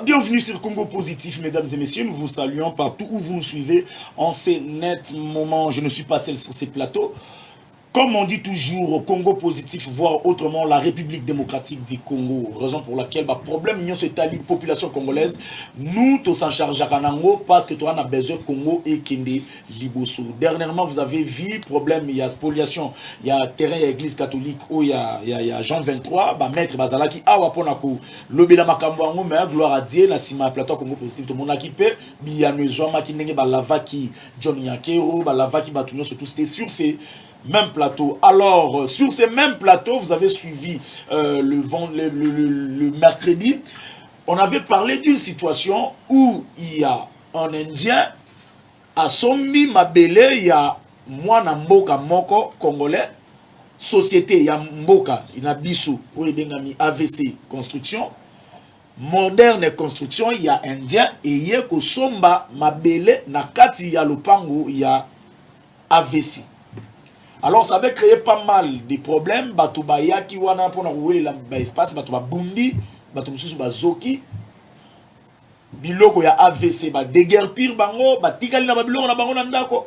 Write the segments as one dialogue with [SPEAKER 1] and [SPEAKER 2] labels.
[SPEAKER 1] Bienvenue sur Congo Positif, mesdames et messieurs. Nous vous saluons partout où vous nous suivez en ces nets moments. Je ne suis pas seul sur ces plateaux. Comme on dit toujours, Congo Positif, voire autrement la République démocratique du Congo. Raison pour laquelle, problème, nous, c'est la population congolaise. Nous, tous en charge à Kanango parce que tu as besoin de Congo et Kende Liboso. Dernièrement, vous avez vu, problème, il y a spoliation, il y a terrain, il y a église catholique, où il y a Jean 23, maître Bazalaki, awa ponako, lobela makambo, mais gloire à Dieu, na sima plateau Congo Positif, tout le monde a kippé, il y a nos gens qui n'ont pas lava qui, John Yakero, lava qui batouillon, surtout, c'était sur ces même plateau. Alors, sur ces mêmes plateaux, vous avez suivi le mercredi, on avait parlé d'une situation où il y a un Indien, à Sombi Mabele, il y a Mwana Mboka Moko, Congolais, société, il y a Mboka, il y a Bissou, où il y a AVC Construction, Moderne Construction, il y a Indien, et il y a Somba Mabele, Nakati, il y a Lupango, il y a AVC. Alors, ça avait créé pas mal de problèmes. Batubaya qui wana pour rouler l'espace, Batuba Bundi, Batumusu Bazoki, Biloko ya AVC, déguerpir bango, Batikali na Babiloko na bango nandako.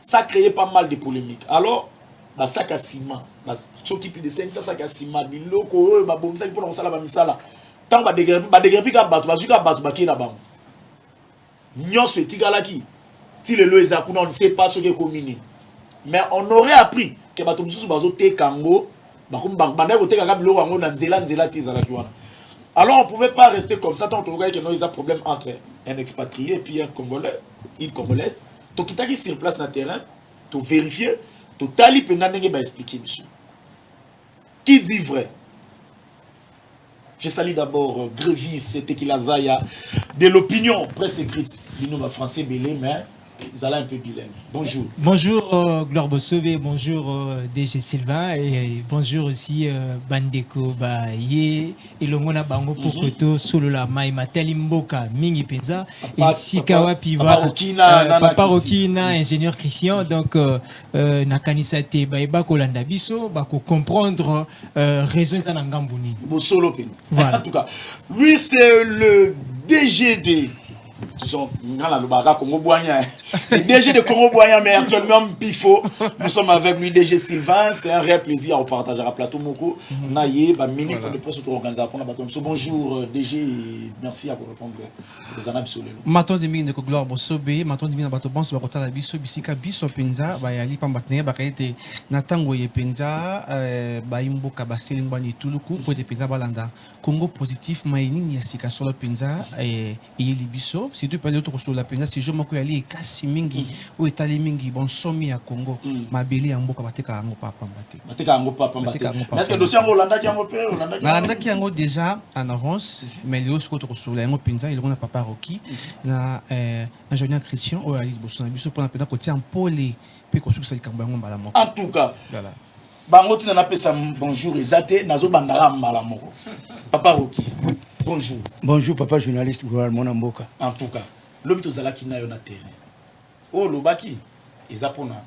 [SPEAKER 1] Ça a créé pas mal de polémiques. Alors, sac à ciment, ceux qui plus de 500 sacs à ciment, Biloko, Babomisa qui pour la Bamisala. Tant déguerpir ka Batu, Bazuka Batu Baki na bango. Nyon se Tigalaki, Tilelo Ezakuna, on ne sait pas ce qui est combiné. Mais on aurait appris que alors on ne pouvait pas rester comme ça tant qu'on voyait qu'il y a un problème entre un expatrié et puis un Congolais, une Congolaise. Donc il est sur place dans le terrain, tu vérifier, tu tali penanenge expliquer monsieur. Qui dit vrai? Je salue d'abord Grévis, c'était Kilazaya, de l'opinion presse écrite, nous français belé, mais vous allez un peu bilingue. Bonjour.
[SPEAKER 2] Bonjour Gloire Bossové, bonjour DG Sylvain et bonjour aussi Bandeko Baye et Longona Bango Pokoto Solo la Mai Mateli Mboka Mingi Penza et Sikawa Piva Papa Rokina ingénieur Christian donc Nakanisate Baeba Kolanda Biso bako comprendre raison ça Nangambuni.
[SPEAKER 1] Bosolo Pen.
[SPEAKER 2] Voilà.
[SPEAKER 1] En tout cas, lui c'est le DGD. Le DG de Congo Boyan, mais actuellement Pifo. Nous sommes avec lui, DG Sylvain. C'est un réel plaisir à partager à plateau Moko. Naye, mini pour le poste organisateur. Bonjour DG, merci à vous répondre. Les anabis
[SPEAKER 3] Maton de mine de gloire bosobe, maton de mine bato bon sur bakota biso bisika biso penza ba yali pambatne ba kaite natango ye penza ba imboka baseli ngwani tuluku pour de penza balanda Congo positif maini ya sika solo penza yeli biso si tu parles de la penza si je moko yali kasi mingi o etali mingi bon somi ya Congo mabeli ya mboka bateka ngo papa mbate
[SPEAKER 1] bateka ngo papa mbate est-ce que dossier Holanda ki ngo pe
[SPEAKER 3] Holanda ki ngo déjà en avance mais les autres côté sur la ngo penza il on a papa Roki na ingénieur Christian o ali boso na biso pona pena ko tia mpole pe ko suka likambo yango mbala moko.
[SPEAKER 1] En tout cas voilà bango tina na pesa bonjour ezate nazo bandara mbala moko papa Roki bonjour.
[SPEAKER 4] Bonjour papa journaliste Mona Mboka.
[SPEAKER 1] En tout cas l'hôpital zalaki na yo na terrain oh lobaki ezapona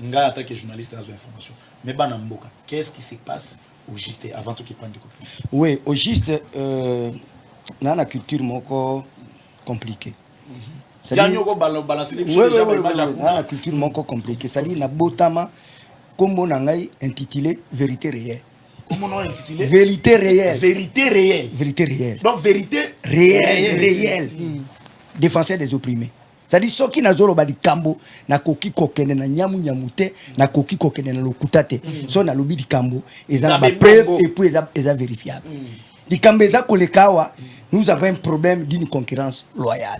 [SPEAKER 1] nga attaque journaliste dans information mais bana mboka qu'est-ce qui se passe au juste avant tout qui prenne des copies?
[SPEAKER 4] Oui au juste na na culture moko compliqué.
[SPEAKER 1] C'est-à-dire
[SPEAKER 4] la culture moko compliqué. C'est-à-dire na botama comme on a intitulé vérité réelle.
[SPEAKER 1] Comment on a intitulé?
[SPEAKER 4] Vérité réelle.
[SPEAKER 1] Vérité réelle.
[SPEAKER 4] Vérité réelle.
[SPEAKER 1] Donc vérité
[SPEAKER 4] réelle. Défenseur des opprimés. C'est-à-dire ceux qui n'azolo ba di kambo na koki kokene na nyamu nyamute na koki kokene na lokutate. So na lobi di kambo ezana ba preuve et puis eza vérifiable. Di kambo eza kolekawa nous avons un problème d'une concurrence loyale.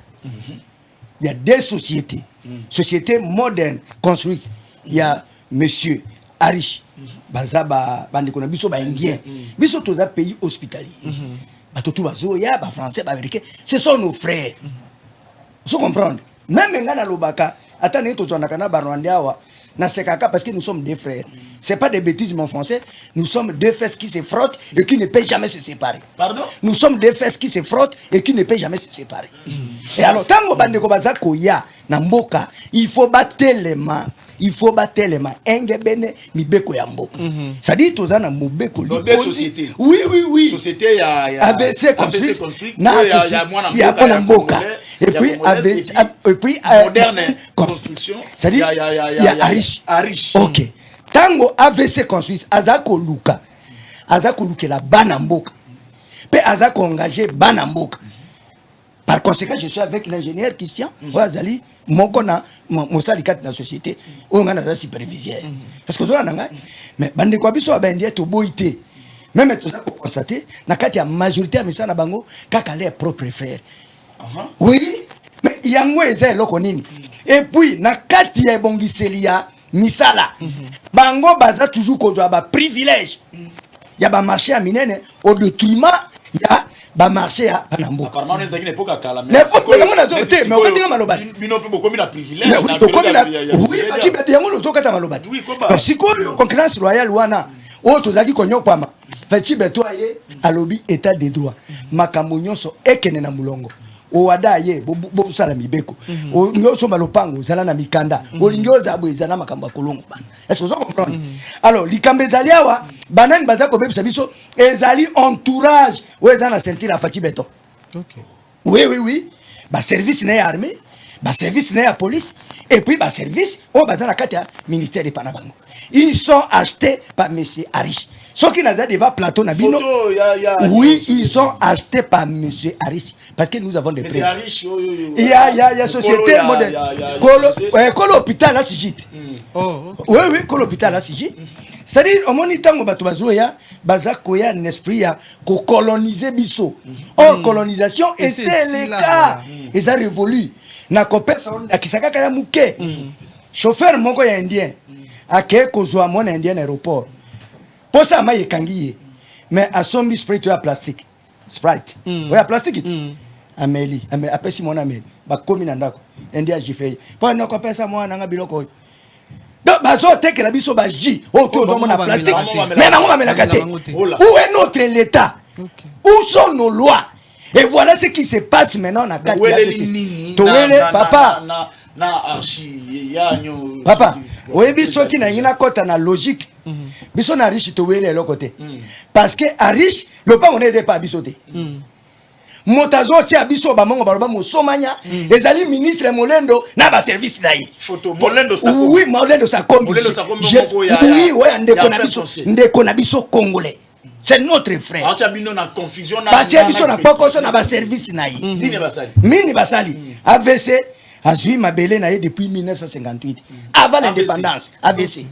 [SPEAKER 4] Il y a des sociétés, sociétés modernes construites. Il y a monsieur Arish, Bazaba, Bandekona, Biso, Indien, Biso, tous les pays hospitaliers. Batotou, Bazoya, Français, Américains, ce sont nos frères. Vous comprenez? Même Ngana Lobaka, attendez, tout le monde, Barwandiawa, Nasekaka, parce que nous sommes des frères. Ce n'est pas des bêtises, mon français. Nous sommes deux fesses qui se frottent et qui ne peuvent jamais se séparer.
[SPEAKER 1] Pardon?
[SPEAKER 4] Nous sommes deux fesses qui se frottent et qui ne peuvent jamais se séparer. Et alors, tant que Bandeko Bazako ya, Namboka, il faut battre les mains. il faut batelema engebene mibeko ya mboka. Ça dit tozana mobeko
[SPEAKER 1] société.
[SPEAKER 4] Oui.
[SPEAKER 1] Société ya
[SPEAKER 4] ABC construit na il y a mwana mboka. Et puis
[SPEAKER 1] moderne construction.
[SPEAKER 4] Ça dit il y a Arish. OK. Tango AVC construit azako luka. Azako lukela bana mboka. Pe azako engagé bana mboka. Par conséquent, je suis avec l'ingénieur Christian Wazali, mon mosali kat na société, on a un superviseur. Parce que ça nanga, mais bande kwa biso abendie to boité. Même tout ça pour constater, na kati ya majorité mais ça na bango kaka les propres frères. Oui, mais yango eza eloko nini. Et puis na kati ya bongiselia misala. Bango baza toujours kozwa ba privilège. Ya ba marché à minene au détriment ya ba marché à Panambo.
[SPEAKER 1] Apparemment les amis n'époque à Kala.
[SPEAKER 4] Mais on a zoté mais on a dit malobati.
[SPEAKER 1] Bino pe beaucoup na privilège.
[SPEAKER 4] Oui, tu peux dire on zokata malobati. Parce que concurrence royale wana o tozaki konyo kwama. Feti beto aye alobi état de droit. Makambo nyonso ekene na mulongo. O wada ye bo sala mibeko. O nyonso malopango zala na mikanda. O lingioza abo ezana makambo kolongo bana. Est-ce que vous comprenez? Alors likambe zaliawa banani bazako bebisa biso ezali entourage ou ezana sentir la Fati beto.
[SPEAKER 3] OK.
[SPEAKER 4] Oui. Ba service na armée, ba service na police et puis ba service au bazana katia ministère de Panabango. Ils sont achetés par monsieur Arish. Ceux qui n'ont pas plateau na bino. Oui, ils sont achetés par monsieur Arish parce que nous avons des prêts. Il y a société moderne. Colo hôpital là Sigit.
[SPEAKER 3] Oh.
[SPEAKER 4] Oui, colo hôpital là Sigit. C'est-à-dire au moment où bato bazoya bazakoya un esprit ya ko coloniser biso. Or colonisation et c'est le cas. Ils ont révolu. Na kopesa na kisaka kaya muke. Chauffeur moko ya indien. Ake kozwa mon indien aéroport. Pour ça ma yekangiye. Mais a sombi spray to plastique. Sprite. Ouais plastique it. Amélie, apesi mon Amélie. Ba komi na ndako. Indien jifei. Pour na kopesa mo na biloko. Donc bazo teke la biso ba ji. O to do na plastique. Mais bango ba melakate. Où est notre l'état? Où sont nos lois? Et voilà ce qui se passe maintenant na kati ya papa. Papa, oui, biso qui n'a rien kota na logique. Biso na riche to wele le côté. Parce que à riche, le pas on est pas bisoté. Motazo tia biso ba mongo baloba mo somanya, ezali ministre Molendo na ba service na yi.
[SPEAKER 1] Photo Molendo sa.
[SPEAKER 4] Oui, Molendo sa kombi. Oui, ouais, ndeko na biso congolais. C'est notre frère.
[SPEAKER 1] Batia bino na confusion na.
[SPEAKER 4] Batia biso na poko na ba service na yi. Mini basali. AVC Azui Mabele na depuis 1958 avant l'indépendance AVC.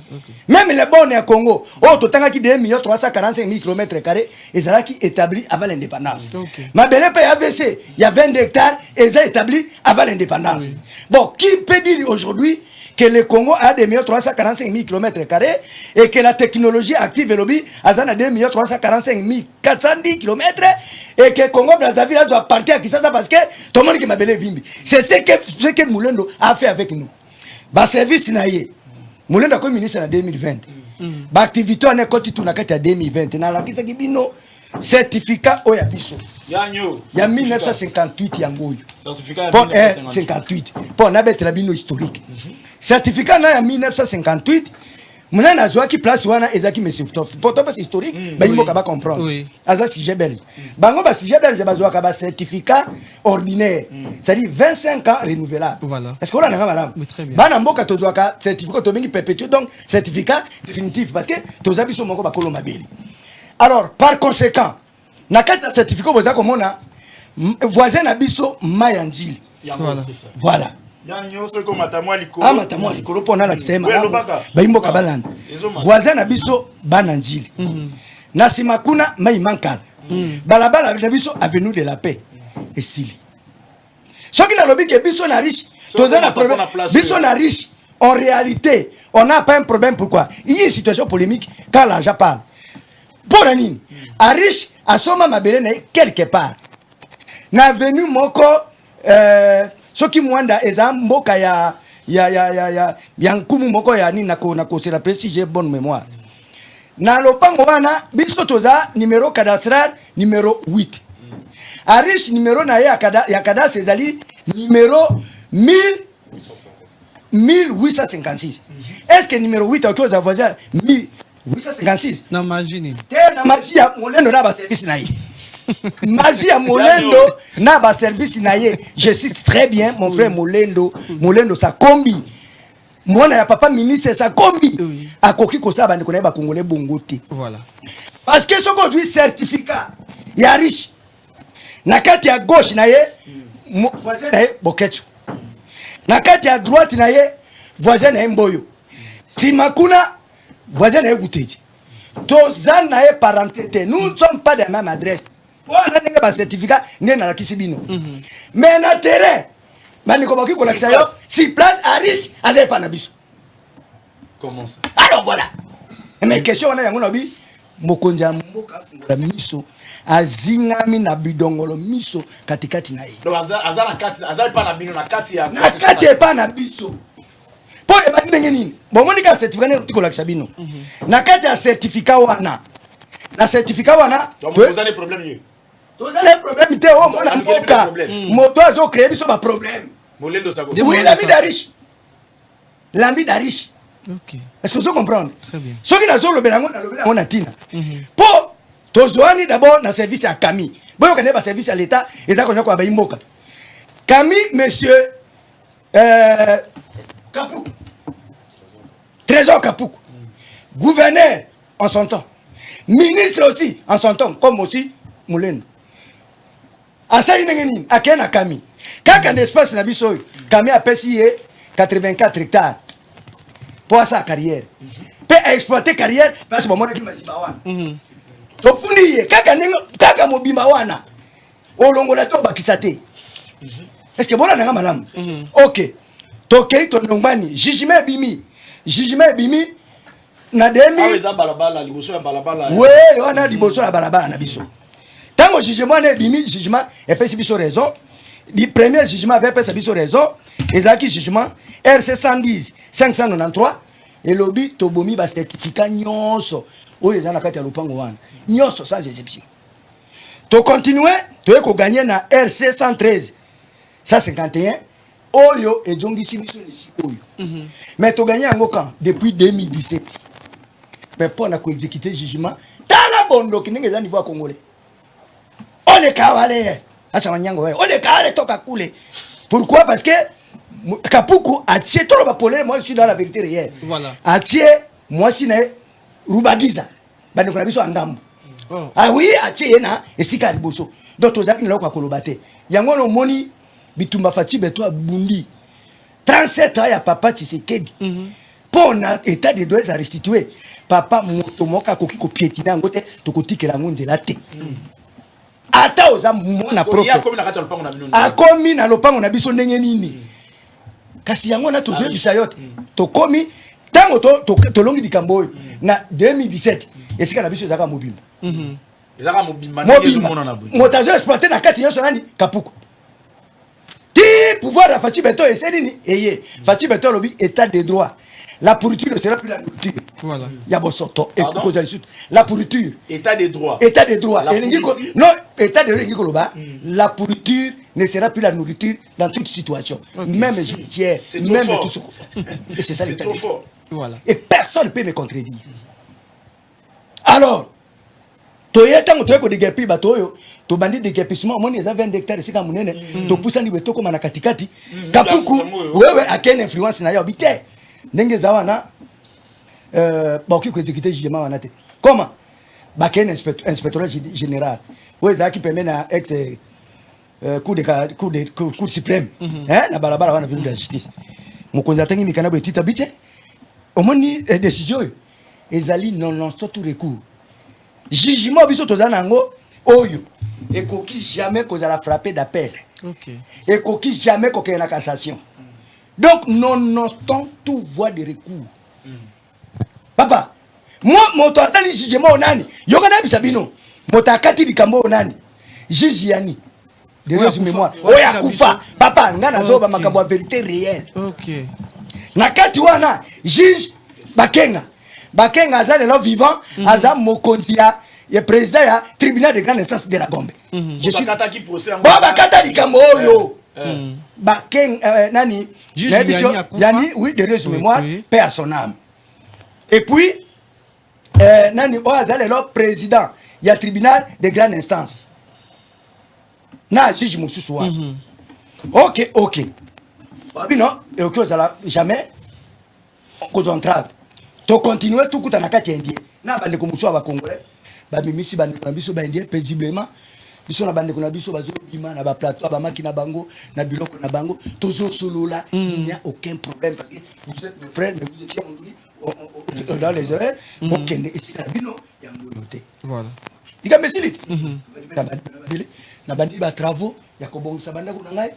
[SPEAKER 4] Même les bornes à Congo, totanga ki 2 345 000 km² ezalaki établi avant l'indépendance. Mabele pe AVC, il y a 20 hectares et ça établi avant l'indépendance. Bon, qui peut dire aujourd'hui que le Congo a 2 345 000 km² et que la technologie active et lobby a 2 345 410 km et que le Congo Brazzaville doit partir à Kinshasa parce que tout le monde qui m'a belé vimbi. C'est ce que Moulendo a fait avec nous. Ba service naie. Moulendo a comme ministre en 2020. Ba activité en école tout na kati en 2020. Na la kisa kibino certificat oyabiso.
[SPEAKER 1] Yanyo.
[SPEAKER 4] Il y a 1958 yangoyo.
[SPEAKER 1] Certificat
[SPEAKER 4] 1958. Pour na bête la bino historique. Certificat na 1958. Mona na zoa ki place wana ezaki mesiftof. Pourtant pas historique, ba yimo ka ba comprendre. Aza si jebel. Bango ba si jebel ba zoa ka ba certificat ordinaire. C'est-à-dire 25 ans renouvelable.
[SPEAKER 3] Voilà.
[SPEAKER 4] Est-ce qu'on a nga madame? Bana mboka to zoa ka certificat to bengi perpétuel donc certificat définitif parce que to zabi so moko ba koloma beli. Alors par conséquent, na kata certificat boza komona voisin na biso Mayanjili. Voilà.
[SPEAKER 1] Yanyo ce comme matamwa likolo.
[SPEAKER 4] Ah matamwa likolo pona la kisema. Ba imbo kabalanda. Voisin na biso Bananjili. Na simakuna mai mankala. Balabala na biso avenue de la paix. Et sili. Soki na lobi ke biso na riche, toza na problème. Biso na riche, en réalité, on n'a pas un problème pourquoi? Il y a une situation polémique quand l'argent parle. Pour nini? A riche, a soma mabele quelque part. Na avenue moko soki mwanda eza mboka ya nkumu moko ya nini nako c'est la précise j'ai bonne mémoire. Na lopango wana biso toza numéro cadastral numéro 8. Arish numéro na ya cadastre ezali numéro 1856. est-ce que numéro 8 ok aux voisin 1856
[SPEAKER 3] na magie
[SPEAKER 4] te na magie ya molendo na ba service na ye magie ya molendo na ba service na ye je cite très bien mon frère molendo sa kombi mwana ya papa ministre sa kombi akoki ko sa ba ndiko na ba congolais bongo te
[SPEAKER 3] voilà
[SPEAKER 4] parce que soko du certificat ya riche na kati ya gauche na ye voisin na ye bokecho na kati ya droite na ye voisin na ye mboyo si makuna voisin na ye guteji tozan na ye parenté nous ne sommes pas de la même adresse wana ndenge ba certificat nde na lakisi bino mais na terrain bani ko baki ko lakisa yo si place à riche azay pa na biso
[SPEAKER 1] comment ça
[SPEAKER 4] alors voilà mais question wana yango na bi mokonzi ya mboka fungola miso azingami na bidongolo miso katikati na ye
[SPEAKER 1] donc azala pa na bino na kati ya
[SPEAKER 4] na kati pa na biso po e ba ndenge nini bomoni ka certificat ne tiko lakisa bino na kati ya certificat wana na certificat wana
[SPEAKER 1] donc vous avez problème yo
[SPEAKER 4] tozala problème te o mona mboka moto azo créer biso ba problème
[SPEAKER 1] molendo sa
[SPEAKER 4] oui l'ami d'ariche
[SPEAKER 3] ok
[SPEAKER 4] est-ce que vous comprenez
[SPEAKER 3] très bien
[SPEAKER 4] soki na zolo belango na lobela ngona tina po tozoani d'abord na service ya Kami boyo kana ba service ya l'état eza konya ko ba imboka Kami monsieur Kapuku Trésor Kapuku gouverneur en son temps ministre aussi en son temps comme aussi Moulendo asali nengeni akena Kami kaka n'espace na biso Kami a payé 84 hectares pour sa carrière peut exploiter carrière parce que bon mon équipe maziba wana to fundi kaka mobimba wana olongola to bakisate est-ce que bona nanga malamu OK to kei to ndombani jugement bimi na demi
[SPEAKER 1] aweza balabala liboso ya balabala
[SPEAKER 4] ouais wana liboso ya balabala na biso tango jugement na bimi jugement et pesi biso raison du premier jugement avait pesi biso raison ezaki jugement RC 110 593 et lobby tobomi ba certificat nyonso oyo ezana kati ya lopango wana nyonso sans exception to continuer to eko gagner na RC 113 151 oyo ejongisi biso nisikoyo mais to gagner yango quand depuis 2017 mais pour na ko exécuter jugement tala bondo kinenge za niveau congolais ole kawale acha wanyango wewe ole kawale toka kule pourquoi parce que Kapuku a tué tout le bapolé, moi je suis dans la vérité réelle.
[SPEAKER 3] Voilà.
[SPEAKER 4] A tué, moi je suis Rubagiza. Bande ko na biso angambo. Ah oui, a tué na esika liboso. Donc tozaki na lokwa kolobate. Yango no moni bitumba fati beto bundi. 37 ans ya papa Tshisekedi. Pour na état de droit à restituer. Papa moto moka koki ko piétina ngote to kotikela ngonzela te. Ata oza mona propre. Akomi na lopango na biso ndenge nini? Kasi yango na tozo bisa yote to komi tango to longi dikambo na 2017 esika na biso ezaka mobimba
[SPEAKER 1] ezaka mobimba
[SPEAKER 4] motazo exploiter na kati yoso nani Kapuku ti pouvoir de Fati Beto et c'est nini eye Fati Beto lobi état de droit la pourriture ne sera plus la nourriture
[SPEAKER 3] voilà
[SPEAKER 4] ya bosoto et la pourriture
[SPEAKER 1] état de droit
[SPEAKER 4] non état de droit la pourriture ne sera plus la nourriture dans toute situation même judiciaire même tout ce et c'est ça l'état de droit
[SPEAKER 3] voilà
[SPEAKER 4] et personne ne peut me contredire alors toyeta ngoto ko de gepi batoyo to bandi de gepissement moni za 20 hectares sika munene to pusani beto ko mana katikati Kapuku wewe akene influence na yo bité ndenge za wana baki ko exécuter jugement wana te comment bakene inspecteur général weza ki permet na ex coup de suprême na balabala wana vinu de justice mokonzi atangi mikana bo etita bité omoni décision ezali non tout recours jugement biso tozana ngo oyo ekoki jamais kozala frapper d'appel
[SPEAKER 3] OK
[SPEAKER 4] ekoki jamais kokena na cassation donc non tout voie de recours papa moi moto atali jugement onani yokana bisabino moto akati likambo onani juge yani de résumé moi oya kufa papa ngana zoba makambo ya vérité réelle
[SPEAKER 3] OK
[SPEAKER 4] na kati wana juge Bakenga aza le vivant aza mokonzi ya président ya tribunal de grande instance de la Gombe
[SPEAKER 1] je suis kataki procès
[SPEAKER 4] baba kata likambo oyo Bakeng nani Yani oui de reuse mémoire paix à son âme. Et puis nani Oazale le président il y a tribunal de grande instance. Na juge mususu wa. OK. Babino et OK ozala jamais cause entrave. To continuer tout kuta na kati indien. Na bande ko mususu ba congolais. Ba mimisi bande ko biso ba indien paisiblement. Biso na bande ko na biso bazo bima na ba plateau ba makina bango na biloko na bango tozo solola il n'y a aucun problème parce que vous êtes mes frères mais vous étiez dans les oreilles OK et c'est la bino ya ngoyote. Voilà. Diga mesili. Na bandi ba travaux ya kobongisa banda kuna ngai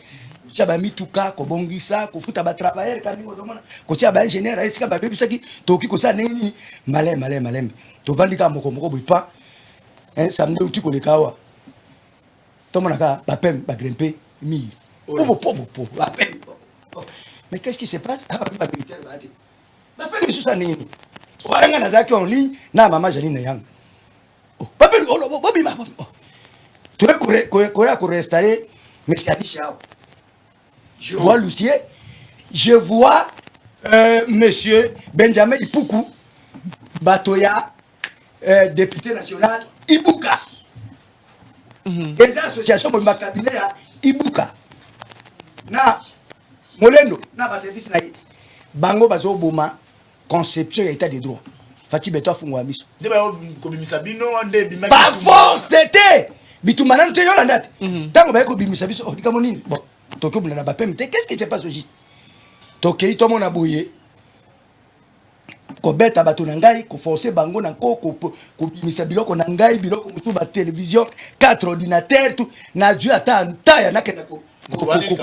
[SPEAKER 4] cha ba mituka kobongisa kufuta ba travailleurs kandi ozomona ko cha ba ingénieur esika ba bebisaki toki ko sa nini malem to vandika moko boipa samedi uti ko lekawa to monaka ba pem ba grimper mi ba pem. Mais qu'est-ce qui se passe ba militaire ba pem sous sa nini waranga na zaki en ligne na mama Janine yang ba pem bobima tu es pour restaurer mais c'est Adichao. Je vois Lucier, je vois monsieur Benjamin Ipuku Batoya, député national Ibuka. Les associations de ma cabinet à Ibuka. Na Molendo, na ba service na bango bazo boma conception et état de droit. Fati beto fungwa miso. Pas force c'était bitumana te yolanda tango ba ko bimisa biso o dikamo nini bon tokyo buna ba pemte qu'est-ce qui se passe au juste tokei to mona boye ko beta bato na ngai ko forcer bango na ko bimisa biloko na ngai biloko mutu ba télévision 4 ordinateurs tout na jeu ata ntaya na kena ko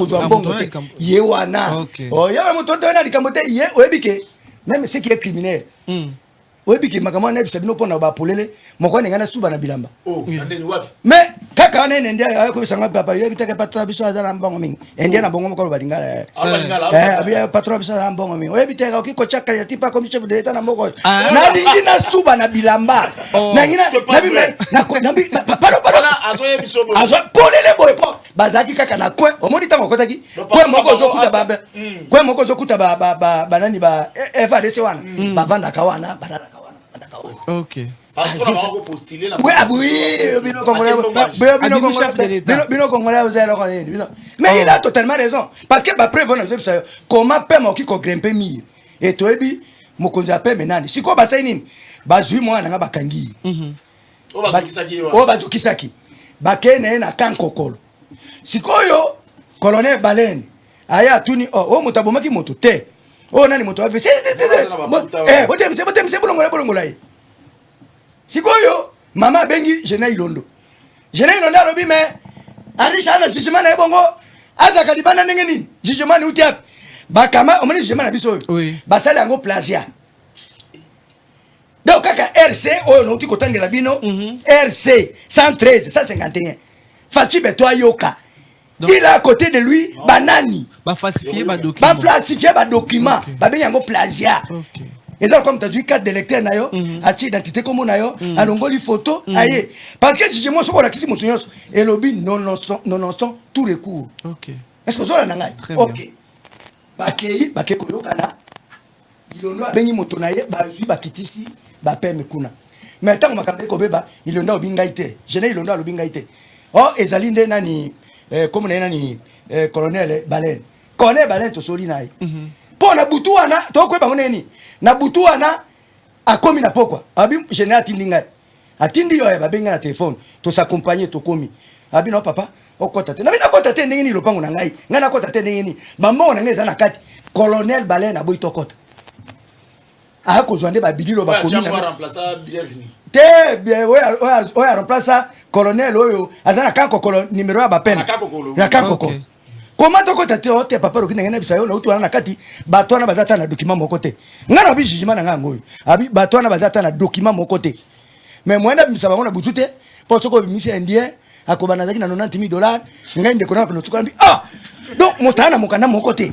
[SPEAKER 4] jwa mbongo te ye wana o ya muto to na dikamo te ye oyebike même ce qui est criminel oyebi ki makamwa na bisa bino pona ba polele moko ne ngana suba na bilamba ndeni wapi mais kaka na ndia ya ko bisanga papa yebi take patro biso azala mbongo mingi ndia na bongo moko balingala abi patro biso azala mbongo mingi oyebi take okiko chaka ya tipa comme chef de l'état na moko na lingi na suba na bilamba na ngina na bi na paro azoye biso azo polele boy po bazaki kaka na kwe omoni tango kotaki kwe moko zokuta ba kwe moko zokuta ba nani ba FADC wana bavanda kawana badala OK. Oui, mais il a totalement raison. Parce que après, comment peut mon qui grimper mi et toi, mon conjape menani. Si quoi, basainin, bazui moi n'a pas kangi. Oh, bazukisaki. Bakene na kankokolo. Si quoi yo, colonel Baleine, aya tuni, oh, motabomaki moto te. Oh, nani moto ave. Bolongola. Sikoyo mama bengi Jena Ilondo alobi me arisha na jugement na bongo azaka libana ndenge nini jugement ni utiap bakama omoni jugement na biso basali yango plagiat donc kaka RC oyo no uti kotangela bino RC 113 151 Fachi Beto Ayoka il a à côté de lui banani
[SPEAKER 3] ba falsifier
[SPEAKER 4] ba document ba bengi yango plagiat. Et donc, comme tu as dit, 4 d'électeurs, achi identité comme nayo, alongoli photo, aïe. Parce que je me suis dit, et lobby non-instant, tout recours.
[SPEAKER 3] Ok.
[SPEAKER 4] Est-ce que vous avez un OK. Bakei, bakeko kana. Il en a béni motonaye, bazui, bakitisi, bapem kuna. Mais tant que ma kobeba, il en a obingaite. Je n'ai il en a obingaite. Oh, ezalinde nani, comme nani, colonel Baleine. Colonel Baleine, to solinaye. Po na butuana, to kwe bangoneni. Na butuana akomi na pokwa abi général tindinga atindi yo ba benga na téléphone to s'accompagner to komi abi no papa okota te na bina kota te ndenge ni lopango na ngai ngana kota te ndenge ni maman na ngeza na kati colonel Baleine aboy to kota a ko zwande ba bililo ba komi na remplacer bienvenue te bien oya remplacer colonel oyo azana kanko colonel numéro ya ba pen na kanko comment to kota te papa ro kinenge na bisayo na utu na kati batwana bazata na document moko te ngana bi jugement na ngango abi batwana bazata na document moko te mais mwenda bimisa bango na butute po soko bimisi indien akobana zaki na $90,000 ngai ndeko na plotuka mbi donc motana mokanda moko te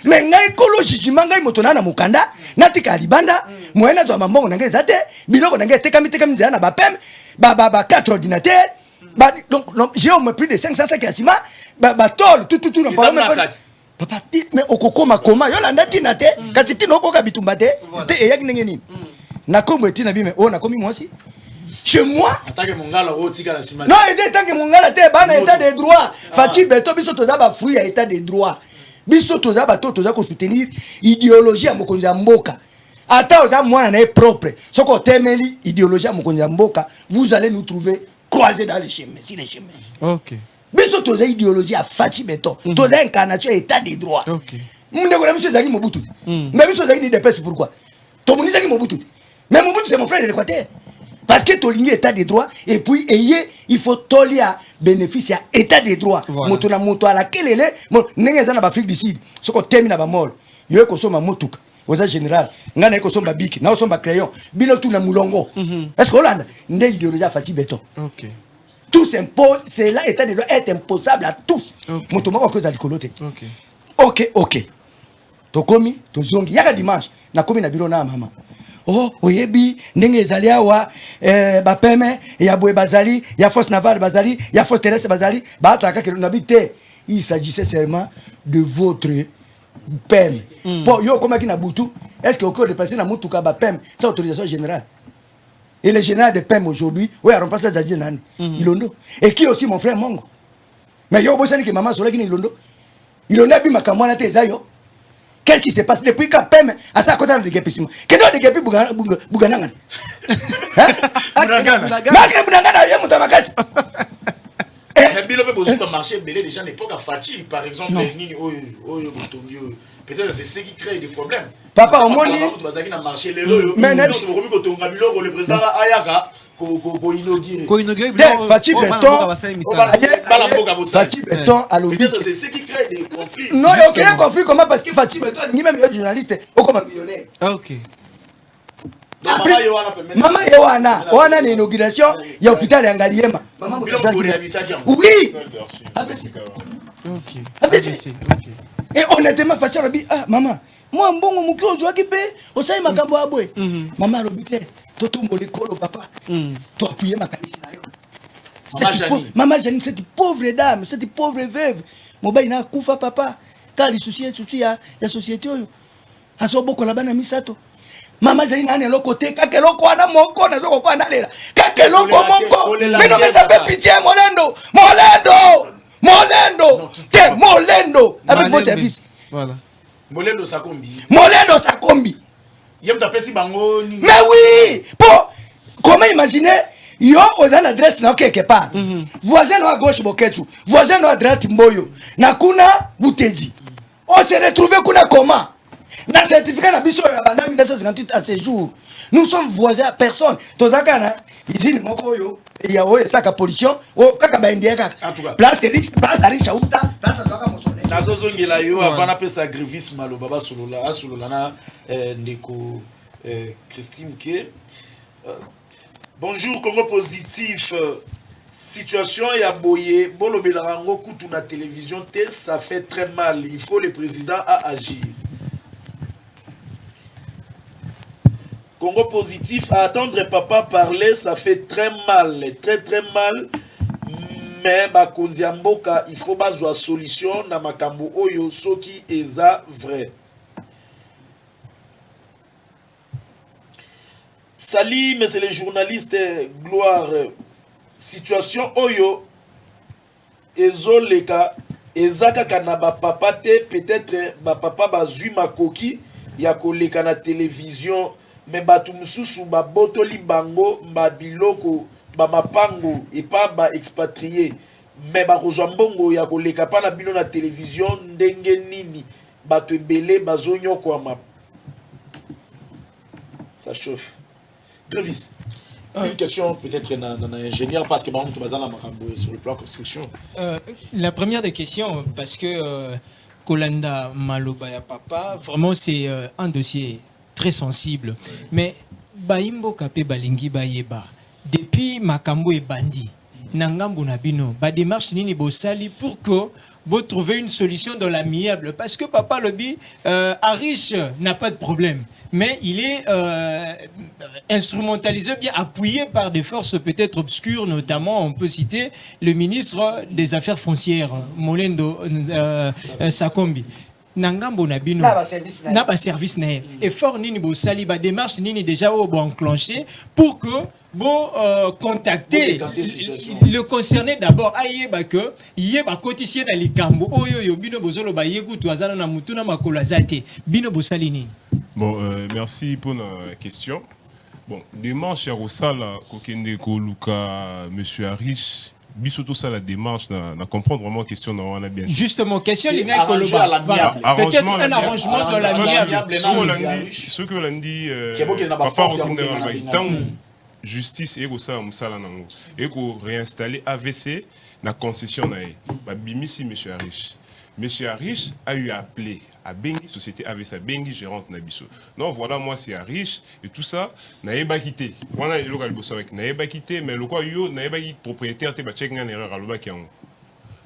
[SPEAKER 4] mais ngai kolo jugement ngai motona na mokanda natika libanda mwenda zo mambongo na ngai zate biloko na ngai tekami na ba pem ba 4 ordinateurs Donc, j'ai au moins plus de 500 sacs à ciment. Tol, tout, papa, mais au coco, ma coma, yo landa tinate, quand c'était no coca bitumbate, et yak n'engeni. Na comme tu n'as mais oh, na comme moi aussi. Chez moi,
[SPEAKER 1] en tant que mongala, oh, tika la ciment.
[SPEAKER 4] non, il est tant que mongala, t'es ban état de droit. Fatih Beto, biso toza ba fruit à état de droit. Biso toza ba toza ko soutenir idéologie à mokonza mboka. Attends, ça moi on est propre. Ce qu'on temeli idéologie à mokonza mboka, vous allez nous trouver croisés dans les chemins, si les chemins.
[SPEAKER 3] OK.
[SPEAKER 4] Biso toza idéologie à Fatih Beto. Toza incarnation état de droit.
[SPEAKER 3] OK.
[SPEAKER 4] Mune ko biso zaki Mobutu. Mais biso zaki des pèse pourquoi? To moni zaki Mobutu. Mais Mobutu c'est mon frère de l'Équateur. Parce que Toligny état de droit et puis il faut tolia bénéfice à état de droit. Moto na moto à laquelle elle est n'engé dans l'Afrique du Sud. Ce qu'on termine à mort. Yo ko soma motuka. Oza général. Ngana ko somba bic, na somba crayon. Bino tout na mulongo. Est-ce que Hollande ndé idéologie à Fatih Beton.
[SPEAKER 3] OK.
[SPEAKER 4] Tout s'impose, c'est là état de droit est imposable à tous. Moto moko ko za likolote. OK. OK. Tokomi, tozongi yaka dimanche na komi na biro na mama. Oh, oyebi, ndenge ezali awa, bapeme, ya boué bazali, ya force navale bazali, ya force terrestre bazali, baataka ke l'onabité. Il s'agissait seulement de votre PEM. Bon, yo, comment qui n'a boutou, est-ce que au cours de passer na moutuka bapem, sans autorisation générale? Et le général de PEM aujourd'hui, oui, a remplacé Zadji Nani, Ilondo. Et qui aussi mon frère Mongo. Mais yo, bossani que maman sola qui Ilondo. Ilondo a bu ma kamwana te zayo. Qu'est-ce qui se passe depuis qu'à PEM à sa côté de Gépissimo? Qu'est-ce que Gépé Bougananga? Bougananga, y'a mon tabakas.
[SPEAKER 1] Mais bien, on peut marcher belé déjà à l'époque à Fatih, par exemple, peut-être c'est ce qui crée des problèmes.
[SPEAKER 4] Papa, au moins,
[SPEAKER 1] mais le président Ayaka,
[SPEAKER 4] Fatih Beton à l'objet.
[SPEAKER 1] Peut-être c'est ce qui crée des conflits.
[SPEAKER 4] Non, il n'y a aucun conflit. Comment? Parce que Fatih Beton, ni même les journalistes, ou comme un millionnaire.
[SPEAKER 3] OK.
[SPEAKER 4] Maman Yohana, Yohana une inauguration, il y a l'hôpital Angaliema. Maman oui.
[SPEAKER 3] OK.
[SPEAKER 4] Et honnêtement, Fatih a dit, ah maman, moi bon mon cœur aujourd'hui pe, au sein ma gambo aboué. Maman l'hôpital, toi tout mon école papa. Toi appuyer ma canisse là. Maman Janine, cette pauvre dame, cette pauvre veuve, mon bain na kufa papa. Car les soucis ya société yo. Aso boko la bana misato. Mama Janine ane loko te kakelo ko ana moko na zoko ko ana lela. Kakelo ko moko. Mais non mais ça fait pitié Molendo. T'es Molendo avec vos services.
[SPEAKER 3] Voilà.
[SPEAKER 1] Molendo Sakombi.
[SPEAKER 4] Mais oui, comment imaginer yo aux an adresse na quelque part. Voisin à gauche Boketu, voisin à droite Mboyo. Na kuna Butezi. On s'est retrouvé kuna comment? Na certificat na biso ya bana 1958 à ce jour. Nous sommes voisins à personne. Tozakana, izini moko yo, ya o esaka pollution, o kaka ba indie kaka. Place riche uta, place toka mosone.
[SPEAKER 1] Nazozongela yo avant apesa grévisme alo baba solola na ndeko Christine Ke. Bonjour Congo positif. Situation ya boye bolobela rango kutu na télévision te, ça fait très mal. Il faut le président à agir. Congo positif, à attendre papa parler, ça fait très mal, très mal. Mais bakonzi ya mboka, il faut bazwa solution na makambo oyo soki eza vrai. Salut, mais c'est les journalistes gloire. Situation oyo ezoleka ezaka kana ba papa te, peut-être ba papa bazui makoki ya koleka na télévision. Mais batu mususu ba botoli bango ba biloko ba mapango et pas ba expatrié. Mais ba kozambongo ya koleka pa na bino na télévision ndenge nini batu ebele bazonyo kwa ma. Ça chauffe. Grévis. Une question peut-être d'un ingénieur parce que par exemple sur le plan construction.
[SPEAKER 2] La première des questions parce que Kolanda Malobaya Papa vraiment c'est un dossier très sensible. Mais Baimbo Kapé Balingi Bayeba, depuis Makambo et Bandi, Nangambo Nabino, ba démarche nini bosali pour que vous trouvez une solution dans l'amiable. Parce que Papa Lobby, Arish n'a pas de problème. Mais il est instrumentalisé, bien appuyé par des forces peut-être obscures, notamment on peut citer le ministre des Affaires foncières, Molendo Sakombi. Nangambo na bino na ba service na effort nini bo sali ba démarche nini déjà au bon enclenché pour que bon contacter le concerné d'abord aye ba que yé ba cotisien na likambo oyo yo bino bozolo ba yegu to azana na mutuna makolo azate bino bo sali nini.
[SPEAKER 5] Bon, merci pour la question. Bon, démarche ya kosala kokende ko luka monsieur Arish biso tout ça la démarche na comprendre vraiment question na wana bien.
[SPEAKER 2] Justement, question les gars peut-être un arrangement dans l'amiable.
[SPEAKER 5] Ce que l'on dit papa Okinde tant justice et ça musala nango et ko réinstaller AVC na concession na ba bimisi monsieur Arish. Monsieur Arish a eu appelé à Bengi société AVC Bengi gérante Nabiso. Non, voilà moi c'est Arish et tout ça n'a pas quitté. Voilà le local boss avec n'a pas quitté mais le quoi yo n'a pas propriétaire te ba check une erreur à loba kiango.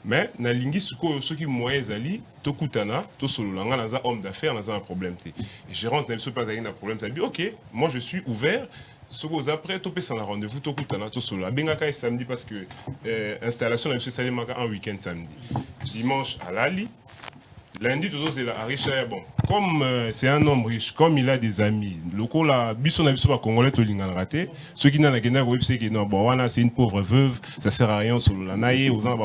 [SPEAKER 5] Mais na lingi ce qui moyen ali to kutana to solo nga naza homme d'affaires naza un problème te. Et gérante Nabiso pas un problème te dit OK, moi je suis ouvert. Ce que vous après, tu peux s'en rendez-vous, tu peux tout solo. À Bengaka samedi parce que installation de M. Salimaka un week-end samedi. Dimanche à Lali. Lundi, tout c'est la Aricha. Bon, comme c'est un homme riche, comme il a des amis, le coup là, Bisson a vu pas congolais tout l'ingan raté. Ceux qui n'ont la guerre web c'est que non, bon, voilà, c'est une pauvre veuve, ça sert à rien sur la naïe, aux gens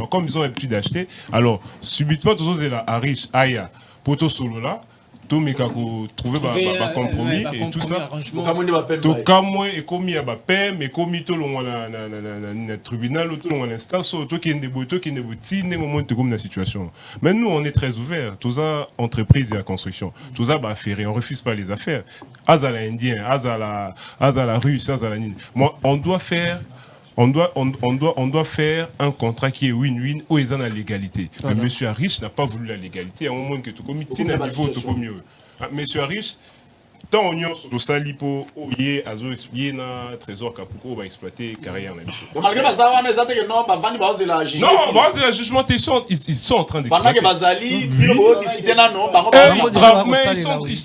[SPEAKER 5] comme ils ont l'habitude d'acheter. Alors, subitement, tout c'est la Aricha, Aya, poto solo là. Tout mais trouver un compromis et tout ça tout comme et commis à paix mais commis tout le tribunal tout le instance tout qui est débouté qui n'est moment comme la situation mais nous on est très ouverts tous ça entreprise et la construction tous ça affaire on refuse pas les affaires azala indien azala russe azala moi on doit faire on doit faire un contrat qui est win-win où ils ont la légalité. Mais monsieur Arish n'a pas voulu la légalité. À un moment que tout comme il n'a pas voulu mieux. Monsieur Arish, tant on y a le salipo, oyé, azo expliqué na trésor Kapuko va exploiter carrière.
[SPEAKER 1] Malgré ça, on est que non, bah vani bah c'est la jugement.
[SPEAKER 5] Non, bah c'est la jugement. Ils sont en train d'exploiter.
[SPEAKER 1] Pendant que Bazali,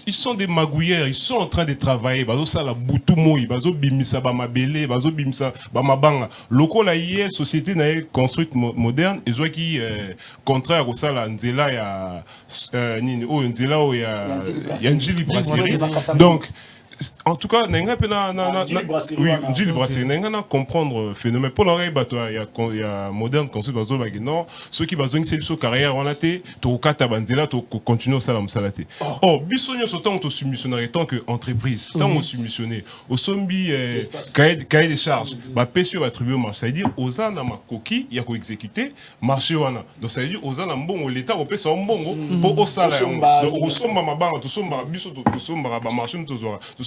[SPEAKER 5] ils sont des magouilleurs. Ils sont en train de travailler. Bazo ça la boutumoui, bazo bimisa ba mabele, bazo bimisa ba mabanga. Loko la hier société n'a construite moderne. Ils ont qui contraire au ça la nzela ya nini oh nzela o ya Njili Brasserie. Donc, en tout cas, n'enga comprendre le phénomène. Pour l'oreille, il y a moderne construit dans le nord. Ceux qui basent sur carrière en laté, tu continues ça la salate. Oh, bisogno sautant au soumissionnaire tant que entreprise, tant au soumissionné, au sombi cahier des charges, bah pêche va attribuer au marché. C'est-à-dire aux ans ma coquille, il y a qu'à exécuter marché wana. Donc ça veut dire aux ans bon l'État au pêche en bon pour au salaire. Donc au somba ma banque, au somba biso, au somba ba marché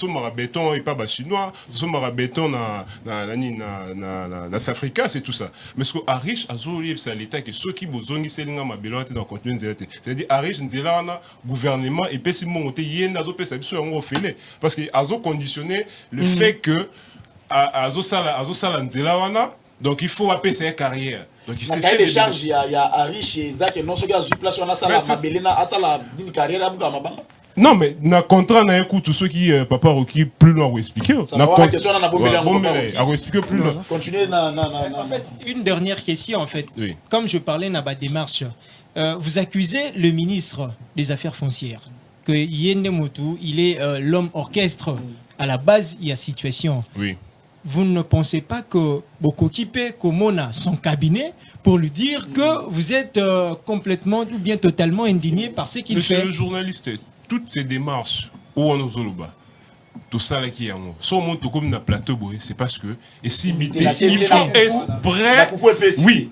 [SPEAKER 5] nous sommes à béton et pas chinois, nous sommes à béton na Africa, c'est tout ça. Mais ce que Arish a zoli c'est l'État que ceux qui bozongi selinga ma belon dans continuer nzela. C'est-à-dire Arish nzela na gouvernement et pesi monter yenda zo pesa biso yango ofele parce que azo conditionner le fait que azo sala nzela wana donc il faut appeler sa carrière. Donc il s'est fait
[SPEAKER 1] des charges il y a Arish et Zach et non ce gars sur place on a ça la mabelena a ça la d'une carrière à mabanga.
[SPEAKER 5] Non, mais na contrat na écoute tous ceux qui papa Rocky plus loin à expliquer.
[SPEAKER 1] Na question na
[SPEAKER 5] à expliquer plus loin.
[SPEAKER 1] Continuez
[SPEAKER 2] en fait, une dernière question en fait.
[SPEAKER 5] Oui.
[SPEAKER 2] Comme je parlais na ba démarche, vous accusez le ministre des Affaires foncières que Yende Motu, il est l'homme orchestre à la base il y a situation.
[SPEAKER 5] Oui.
[SPEAKER 2] Vous ne pensez pas que Bokokipe Komona son cabinet pour lui dire que vous êtes complètement ou bien totalement indigné par ce qu'il fait?
[SPEAKER 5] Monsieur le journaliste, toutes ces démarches où on nous a tout ça là qui est en haut. Si on monte comme dans plateau, c'est parce que et si il faut exprès. Oui.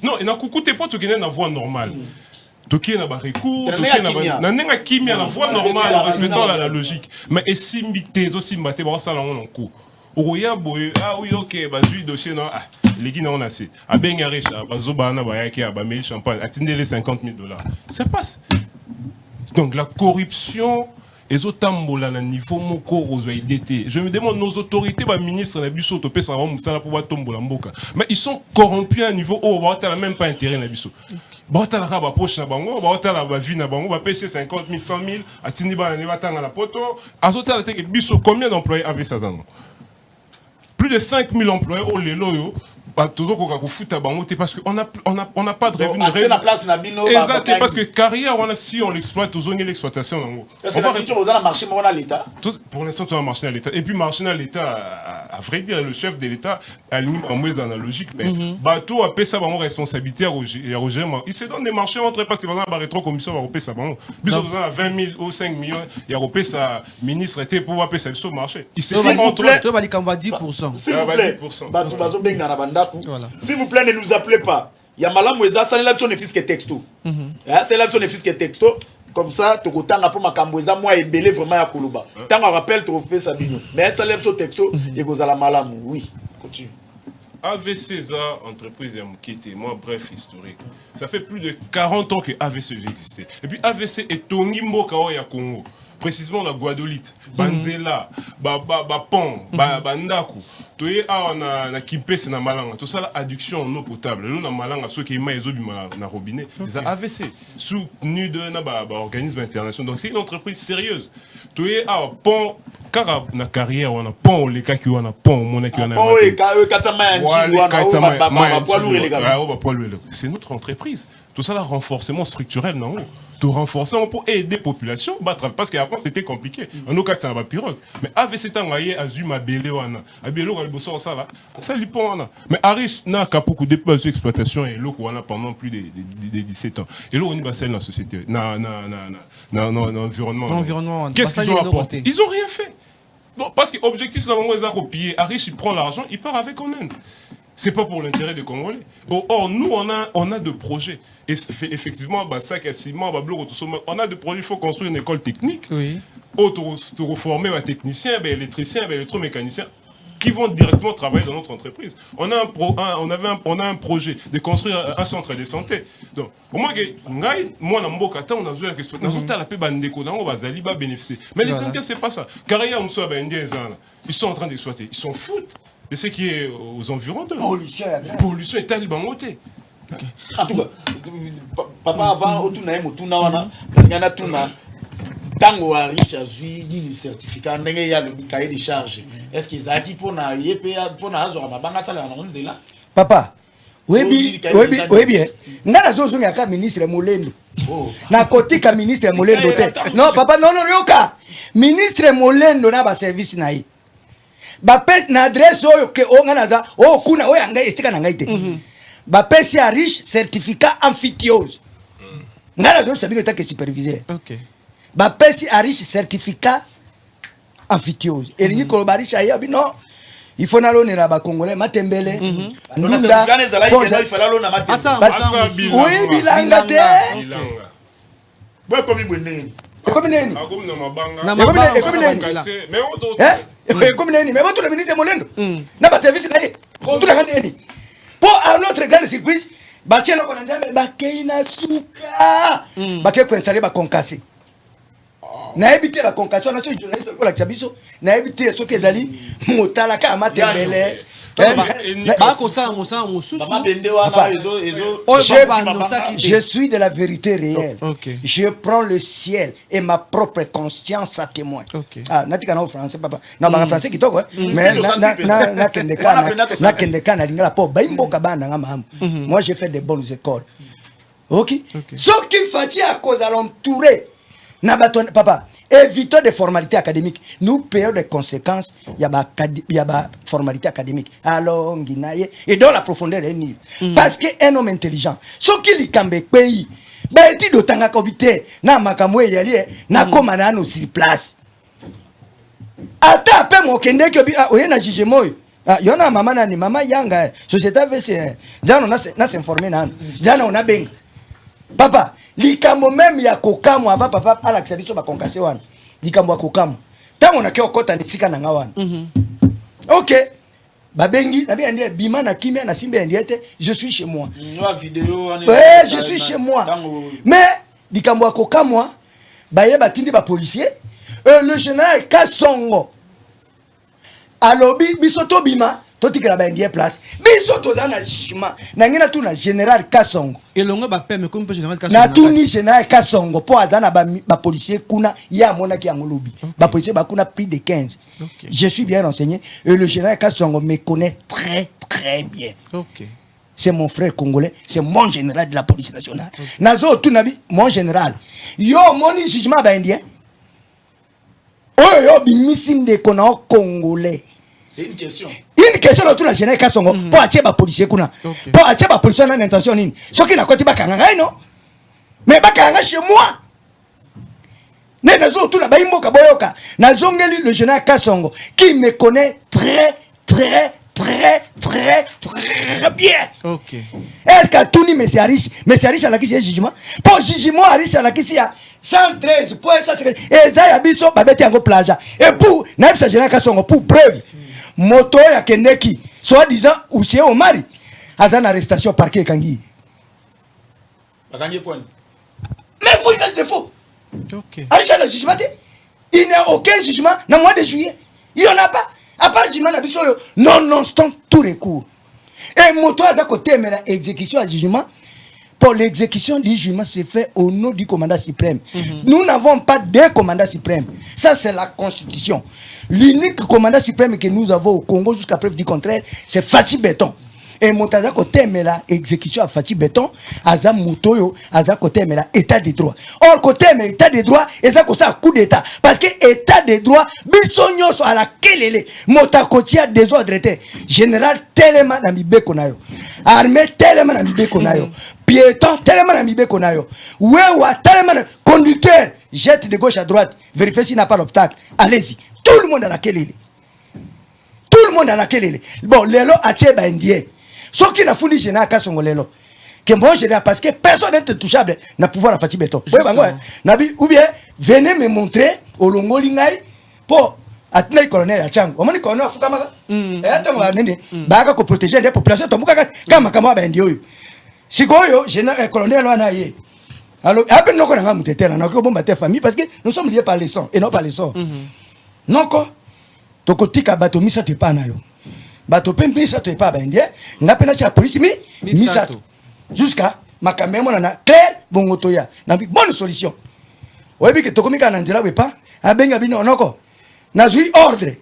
[SPEAKER 5] Non, il n'a coucou pas tout qui est dans voie normale. Tout qui est dans recours, tout qui est dans qui la voie normale en respectant la logique. Mais et si mité, aussi maté, bon ça là on en cours. Ah oui, ok, bah j'ai dossier non. Ah, les Guinéens on a assez. À Bengari, à Zobana, à Mel Champagne, attendez les $50,000. Ça passe. Donc la corruption et autambola na niveau moko ozoidete. Je me demande nos autorités, bah ministre na biso to pesa ça pour tombola mboka. Mais ils sont corrompus à un niveau où on va même pas intérêt na biso. Baotala ka ba poche na bango, baotala ba vie na bango, ba pêcher 50 000, 100 000, atindi ba ne batanga la poto, azotala te biso combien d'employés avait ça zano? Plus de 5 000 employés au lelo parce qu'on n'a pas de revenus. Exact, parce que carrière, si on l'exploite, on a l'exploitation.
[SPEAKER 1] Est-ce que vous avez marché à l'État?
[SPEAKER 5] Pour l'instant, on a marché à l'État. Et puis, marcher à l'État, à vrai dire, le chef de l'État, à limite, en moins analogique, mais bateau a payé sa responsabilité à Roger. Il se donne des marchés entre parce que pendant la rétro-commission va repérer sa banque. Puis, on a 20 000 ou 5 millions, il y a repéré sa ministre était pour payer sa le marché. Il s'est fait entre
[SPEAKER 3] 10%.
[SPEAKER 1] S'il vous plaît, voilà. S'il vous plaît, ne nous appelez pas. Il y a Malam Weza, c'est l'option de fisc texto. C'est l'option de fisc texto. Comme ça, tu as pour ma camboueza, moi, et belé vraiment à Koulouba. Tant qu'on rappelle, tu fais ça. Mais c'est l'option texto, et vous allez Malam. Oui, continue.
[SPEAKER 5] AVC, entreprise qui moi, bref, historique. Ça fait plus de 40 ans que AVC existait. Et puis AVC est Tongimbo Kaoya Congo. Précisément la Guadolite, Banzela, Pont, Bandaku. Tout est na Kimpes na Malanga. Tout ça la adduction en eau potable. Nous na Malanga ceux qui ils ont na robinet. Les AVC soutenu de na organisme international. Donc c'est une entreprise sérieuse. Tout est Pont car na carrière on a Pont les cas qui on a Pont mon qui on a c'est notre entreprise. Tout ça, le renforcement structurel, non? Tout renforcement pour aider la population, parce qu'avant c'était compliqué. En aucun cas, ça n'a pas pirogue. Mais avec cet engagé, Azuma Béléwana, Abélo, Albosso, ça là, ça lui pond. Mais Arish n'a qu'à beaucoup de exploitation et l'eau qu'on a pendant plus de 17 ans. Et l'eau, on y va dans la société, dans l'environnement. Qu'est-ce qu'ils ont apporté? Ils n'ont rien fait. Bon, parce que l'objectif, c'est d'avoir copié. Arish, il prend l'argent, il part avec en Inde. C'est pas pour l'intérêt des Congolais. Or, nous, on a de projets. Et effectivement, on a des projets. Il faut construire une école technique. Oui. Pour former les techniciens, les électriciens, les électromécaniciens qui vont directement travailler dans notre entreprise. On a un projet de construire un centre de santé. Donc, au moins, moi, on a joué la question. On va bénéficier. Mais les Indiens, c'est pas ça. Car il y a ils sont en train d'exploiter. Ils s'en foutent de ce qui est aux environs de pollution est tellement montée.
[SPEAKER 1] En tout cas, papa avant Otuna Tango a riche à le certificat, il y a le cahier de charges. Est-ce qu'ils ont dit pour na
[SPEAKER 4] papa, oui bien. N'a zozo nyaka ministre Molendo. Na côté ka ministre Molendo. Non papa non yoka. Ministre Molendo na ba service na yi. Ba pes na adresse oyo ke onganaza kuna oyo anga estika na ngaite. Ba pes ya riche certificat amphithéose. Ngala zo sabino ta ke superviseur. OK. Ba pes ya riche certificat amphithéose. Elingi ko ba riche ayi abi non. Il faut n'alloner là bas congolais matembele. Ndunda. Il faut l'alloner matembele. Oui bilanga te.
[SPEAKER 1] Boy comme ibonene.
[SPEAKER 4] Comme neni.
[SPEAKER 5] Comme na mabanga.
[SPEAKER 4] Na mabanga.
[SPEAKER 5] Mais on doit
[SPEAKER 4] comme neni, mais votre ministre Molendo. Na ba service na ye. Tout la neni. Pour un autre grande surprise, ba chelo ko nzambe ba keina suka. Ba ke ko installer ba konkase. Na ebité la concation na journaliste ko la tsabiso. Na ebité so ke dali motala ka matembele. Je suis de la vérité réelle. Je prends le ciel et ma propre conscience à témoin. Ah, natika na français papa. Na ba français kitoko mais na kendeka na lingala po baimboka banda nga mahamu. Moi j'ai fait des bonnes écoles. OK? Ce qui fait à cause à l'entourer. Papa, évitons des formalités académiques. Nous payons des conséquences. Il y a des formalités académiques. Alors, et dans la profondeur est nulle. Parce qu'un homme intelligent, ce qui lui cambe pays, il dit d'autant qu'à comité, na makamwe yali, na commandant aussi place. Attends, après mon kende qui a un jugement. Il y en a maman yanga, société AVC. Jano na s'informer nan. Jano na beng. Papa, likambo même ya kokamwa ava papa ala kisabiso ba konkase wana. Likambo ya kokamwa. Tango na kyo kota nditsika na ngawana. OK. Babengi, na bien ndie bima na kimia na simbe ndiete, je suis chez moi. Ouais, je suis chez moi. Mais likambo ya kokamwa baye batindi ba policier, le général Kasongo. Alobi bisoto bima totikela ba indien place biso tozana jugement na ngina tu na général Kasongo
[SPEAKER 3] et longa ba pème comme général Kasongo
[SPEAKER 4] na tuni général Kasongo po azana ba policier kuna ya mona ki angolobi ba policier ba kuna plus de 15 je suis bien renseigné et le général Kasongo me connaît très très bien. C'est mon frère congolais, c'est mon général de la police nationale. Nazo tout nabi mon général yo moni jugement ba indien oh yo bimisim de kona congolais.
[SPEAKER 1] C'est une question.
[SPEAKER 4] Une question de tout la général Kasongo pour attirer ba policier kuna. Pour attirer ba policier na intention nini. Soki na koti ba kanga non. Mais ba kanga chez moi. Ne nazo tout na ba imboka boyoka. Nazongeli le général Kasongo qui me connaît très très bien. Est-ce que tout ni monsieur Arish à la qui jugement pour jugement Arish à la qui a 113 points et ça ya biso ba beti yango plaja et pour na bisa général Kasongo pour preuve moto ya Keneki soit disant ou c'est Omari azana arrestation parquet kangi
[SPEAKER 1] bakangi point
[SPEAKER 4] mais vous êtes de faux. Arish à la jugement il n'y a aucun jugement dans le mois de juillet il y en a pas. À part le jugement, non, tout recours. Et moto à côté, mais l'exécution à jugement, pour l'exécution du jugement, c'est fait au nom du commandant suprême. Nous n'avons pas de commandant suprême. Ça, c'est la constitution. L'unique commandant suprême que nous avons au Congo, jusqu'à preuve du contraire, c'est Fachi Béton. Et motaza côté mais la exécution à Fachi Béton, aza motoyo, aza côté mais la état de droit. Or côté mais état de droit, eza ko ça coup d'état parce que état de droit bisonyo so à la kelele motakotia désordre général tellement na mibeko nayo. Armée tellement na mibeko nayo. Piéton tellement na mibeko nayo. Wewa tellement conducteur jette de gauche à droite, vérifiez s'il n'a pas l'obstacle. Allez-y. Tout le monde à la kelele. Tout le monde à la kelele. Bon, lelo atie ba indien. Ce qui n'a fourni général Kasongo lelo. Que bon général parce que personne n'est touchable n'a pouvoir à Fachi Béton. Ou bien venez me montrer au longo lingai pour atteindre colonel Achango. On m'a colonel Fukamaga. Et attends va nene baga ko protéger les populations tomuka kama kama ba ndio yo. Sikoyo général colonel wana ye. Alors après nous connaissons mutetela na ko bomba te famille parce que nous sommes liés par les sangs et non par les sorts. Non ko tokotika bato misa te pa na yo. Bato pembe ça te pas ben dia na pena cha police misato jusqu'à makamemo na clair bongoto ya na bonne solution oyebi ke tokomika na nzela wepa abenga bino onoko na zui ordre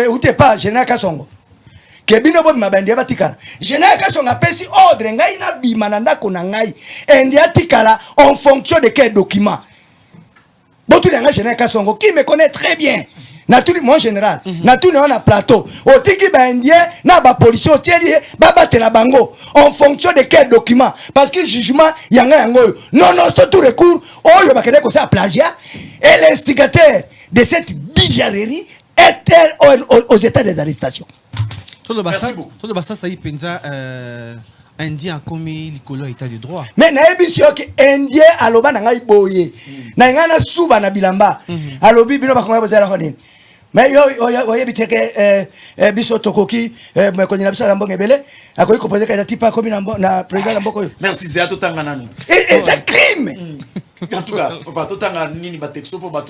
[SPEAKER 4] ou te pas général Kasongo ke bino bo mabandia batikala général Kasongo apesi ordre ngai na bima na ndako na ngai endi atikala en fonction de quel document botu na général Kasongo qui me connaît très bien. Natuli mon général, natuli on a plateau. Au tiki ba indien, na ba police au tieli, ba bate la bango. En fonction de quel document? Parce que jugement yanga yango. Non, c'est tout recours. Oh, yo bakene ko ça plagiat. Et l'instigateur de cette bizarrerie est aux états des arrestations.
[SPEAKER 3] Tout le bassin, ça y pensa indien comme l'icolo état de droit.
[SPEAKER 4] Mais na ebisio que indien aloba na ngai boye. Na ngana suba na bilamba. Alobi bino bakonga bozala konini. Mais yo biteke biso tokoki me konyina bisa la mbonge bele akoyi ko poser ka tipa comme na président mboko yo.
[SPEAKER 1] Merci c'est atotanga nanu.
[SPEAKER 4] Et c'est crime.
[SPEAKER 1] En tout cas papa totanga nini ba texto po ba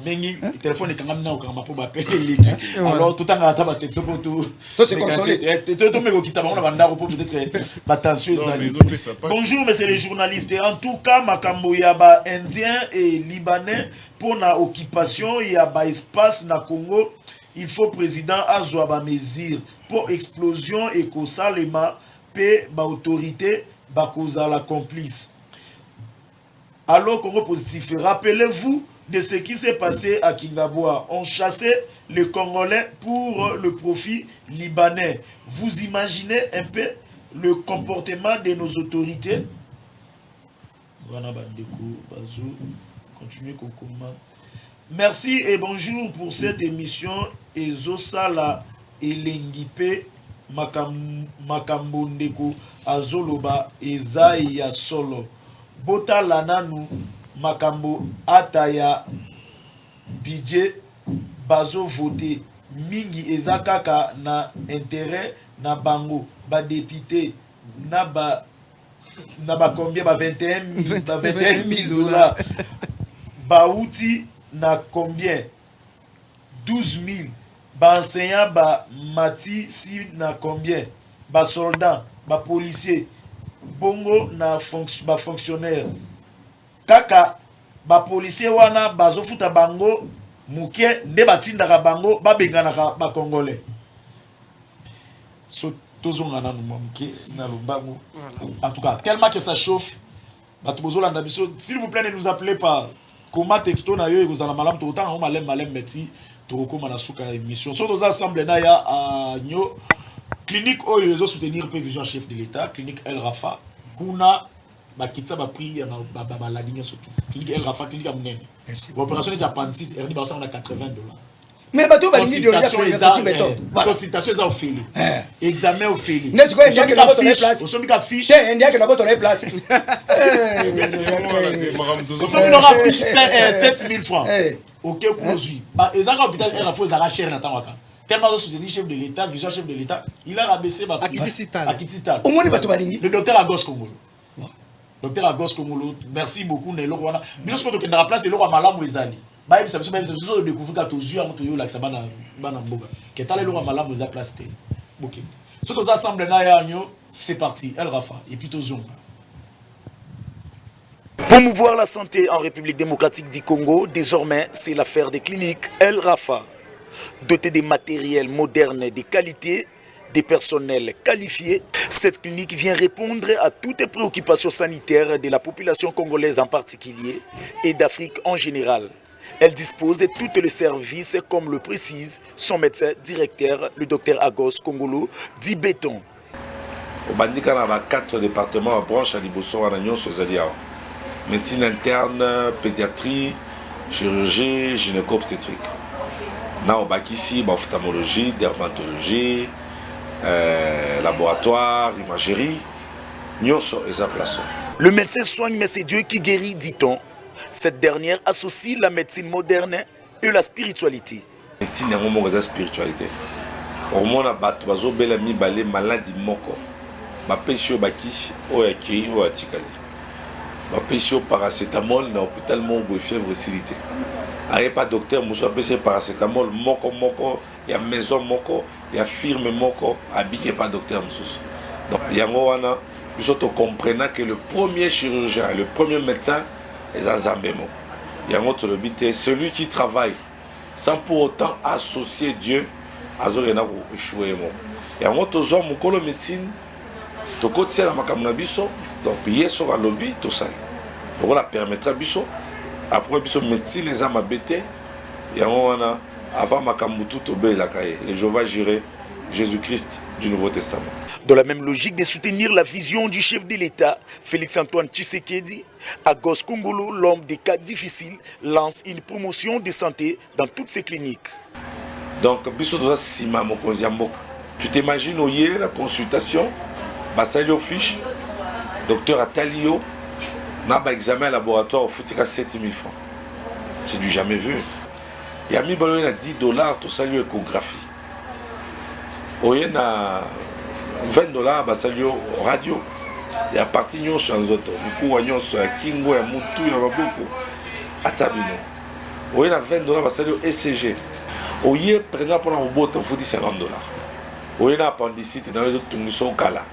[SPEAKER 1] bengi téléphone kanga na okanga po ba pele alors totanga ta ba texto po tout
[SPEAKER 4] to se consoler
[SPEAKER 1] to me ko kitaba on ba ndako po peut-être ba tension zali. Bonjour messieurs les journalistes, en tout cas makambo ya ba indien et libanais pour la occupation et à espace na Congo, il faut président azwa ba mesure pour explosion et ko salema pe ba autorité ba causa la complice. Alors Congo positif, rappelez-vous de ce qui s'est passé à Kingaboa. On chassait les Congolais pour le profit libanais. Vous imaginez un peu le comportement de nos autorités? Continuez Kokoma. Merci et bonjour pour cette émission. Ezosala Elengipe Makambondeko Azoloba Ezaya Solo. Bota lananu Makambo Ataya Bidje Bazo voté Mingi Ezakaka na intérêt na bango ba député na ba combien ba 21 000 $. Baouti na combien 12 000 enseignant, mati si na combien, soldat, policier, bongo na fonctionnaire. Kaka policier wana bazofuta bango muke nde batindaka bango babenganaka congolais. So tozongana no muke na lubango. En tout cas, tellement que ça chauffe. S'il vous plaît, ne nous appelez pas. Comment texto na yo vous allez malam tout autant on malem meti to koma na suka émission. So nos assemblées na ya a nyo clinique oyo zo soutenir prévision chef de l'état, clinique El Rafa kuna bakitsa ba prix ya ba la ligne surtout. Clinique El Rafa clinique amnene. Opération des appendicites erni ba $80.
[SPEAKER 4] Mais bateau balingi de
[SPEAKER 1] consultation est officielle. Examen officiel.
[SPEAKER 4] N'est-ce pas il y a que dans votre place.
[SPEAKER 1] On se met la fiche.
[SPEAKER 4] Il y a que dans votre place.
[SPEAKER 1] On se met la fiche 7000 francs. OK aujourd'hui. Bah ezanga hôpital elle a faut ezanga cher na tangaka. Tellement de soutenir chef de l'état, vision chef de l'état, il a rabaissé ba Akitital.
[SPEAKER 4] Au moins bateau balingi.
[SPEAKER 1] Le docteur Agos Kongolo. Docteur Agos Kongolo, merci beaucoup Nelo wana. Biso ko to kenda place et lo malamu ezali. Bah ça me découvrir que toujours on toyo la sabana bana mboga. Que tala lo malamu za place té. OK. Ce que nous assemblés na ya nyo, c'est parti. El Rafa et puis toujours. Promouvoir la santé en République démocratique du Congo, désormais, c'est l'affaire des cliniques El Rafa. Dotée des matériels modernes et de qualité, des personnels qualifiés, cette clinique vient répondre à toutes les préoccupations sanitaires de la population congolaise en particulier et d'Afrique en général. Elle dispose de tous les services, comme le précise son médecin directeur, le docteur Agos Kongolo, dit béton.
[SPEAKER 6] Au bandika na 4 départements à branche à Liboso à Nagnon Sozalia. Médecine interne, pédiatrie, chirurgie, gynéco-obstétrique. Là, on a ici ophtalmologie, dermatologie, laboratoire, imagerie. Nous sommes à place.
[SPEAKER 1] Le médecin soigne, mais c'est Dieu qui guérit, dit-on. Cette dernière associe la médecine moderne et la spiritualité.
[SPEAKER 6] La médecine est la spiritualité. Au moins, on a des maladies moko. Ma pécio bakisi, oyaki, oyatikali. Ma pécio paracétamol na hôpital mongo fièvre facilité. Aye pas docteur, moi je paracétamol moko, il y a maison moko, il y a firme moko, habillé pas docteur moussous. Donc, il y a un nous comprenons que le premier chirurgien, le premier médecin, est un zambémo. Il y a un autre but, celui qui travaille sans pour autant associer Dieu à Zorena pour échouer. Il y a un autre homme qui est médecine, to côté la makamna biso, donc hier sur le lobby tout ça. Donc on permettra biso après biso médecine les âmes abété, il y a un avant makambutu to be la caille, le Jéhovah Jireh, Jésus-Christ du Nouveau Testament.
[SPEAKER 1] Dans la même logique de soutenir la vision du chef de l'État, Félix-Antoine Tshisekedi, Agos Kongolo, l'homme des cas difficiles, lance une promotion de santé dans toutes ses cliniques.
[SPEAKER 6] Donc, tu t'imagines au hier la consultation, Basalio Fiche, docteur Atalio, n'a pas examen laboratoire au foutika 7000 francs. C'est du jamais vu. Il y a mis $10, tout ça, échographie. Au hier, $20 basalio radio ya parti nyonso ya nzoto mikuwa nyonso ya kingo ya mutu ya maboko atabino oye na $20 basalio ECG oye prenant pour la robot futi $50 oye na appendicite na rezo tungiso kala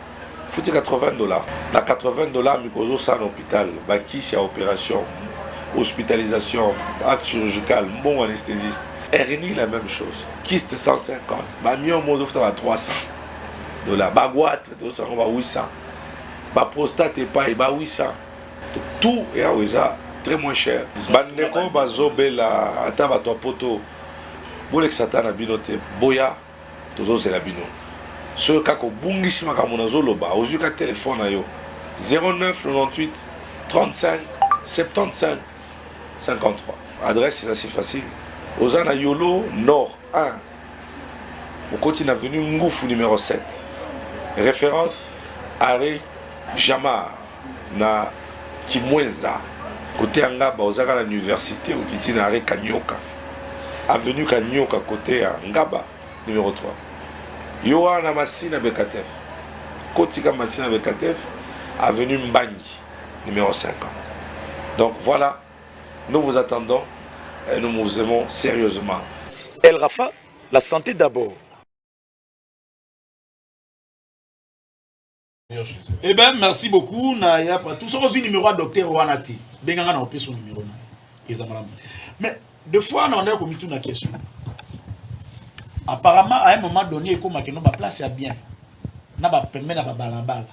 [SPEAKER 6] futi $80 na $80 mikozo sa na hôpital bakisi ya opération hospitalisation acte chirurgical bon anesthésiste hernie la même chose kyste 150 ba mio mozo futa 300 $, baguatre, tout ça, on va 800. Ba prostate et pas, 800. Tout est à très moins cher. Bandeko bazobela ataba to poto. Bolek satana binote boya tozo c'est la bino. Ce kako bungisi makamona zoloba, ozuka téléphone na yo 09 98 35 75 53. Adresse c'est assez facile. Ozana Yolo Nord 1. Au continent avenue Ngoufou numéro 7. Référence Arrêt Jamar na Kimwenza. Côté Angaba, aux à l'université, au qui est Arrêt Kanyoka. Avenue Kanyoka, côté Ngaba, numéro 3. Yoana Massina Bekatef. Côté Massina Bekatef, avenue Mbangi, numéro 50. Donc voilà, nous vous attendons et nous vous aimons sérieusement.
[SPEAKER 1] El Rafa, La santé d'abord. Eh bien, merci beaucoup. Tout ça, c'est numéro à docteur Wanati. Benganga na opé son numéro. Mais deux fois, on a commis une question. Apparemment, à un moment donné, comme ma place est bien. Na ba permet na ba balabala.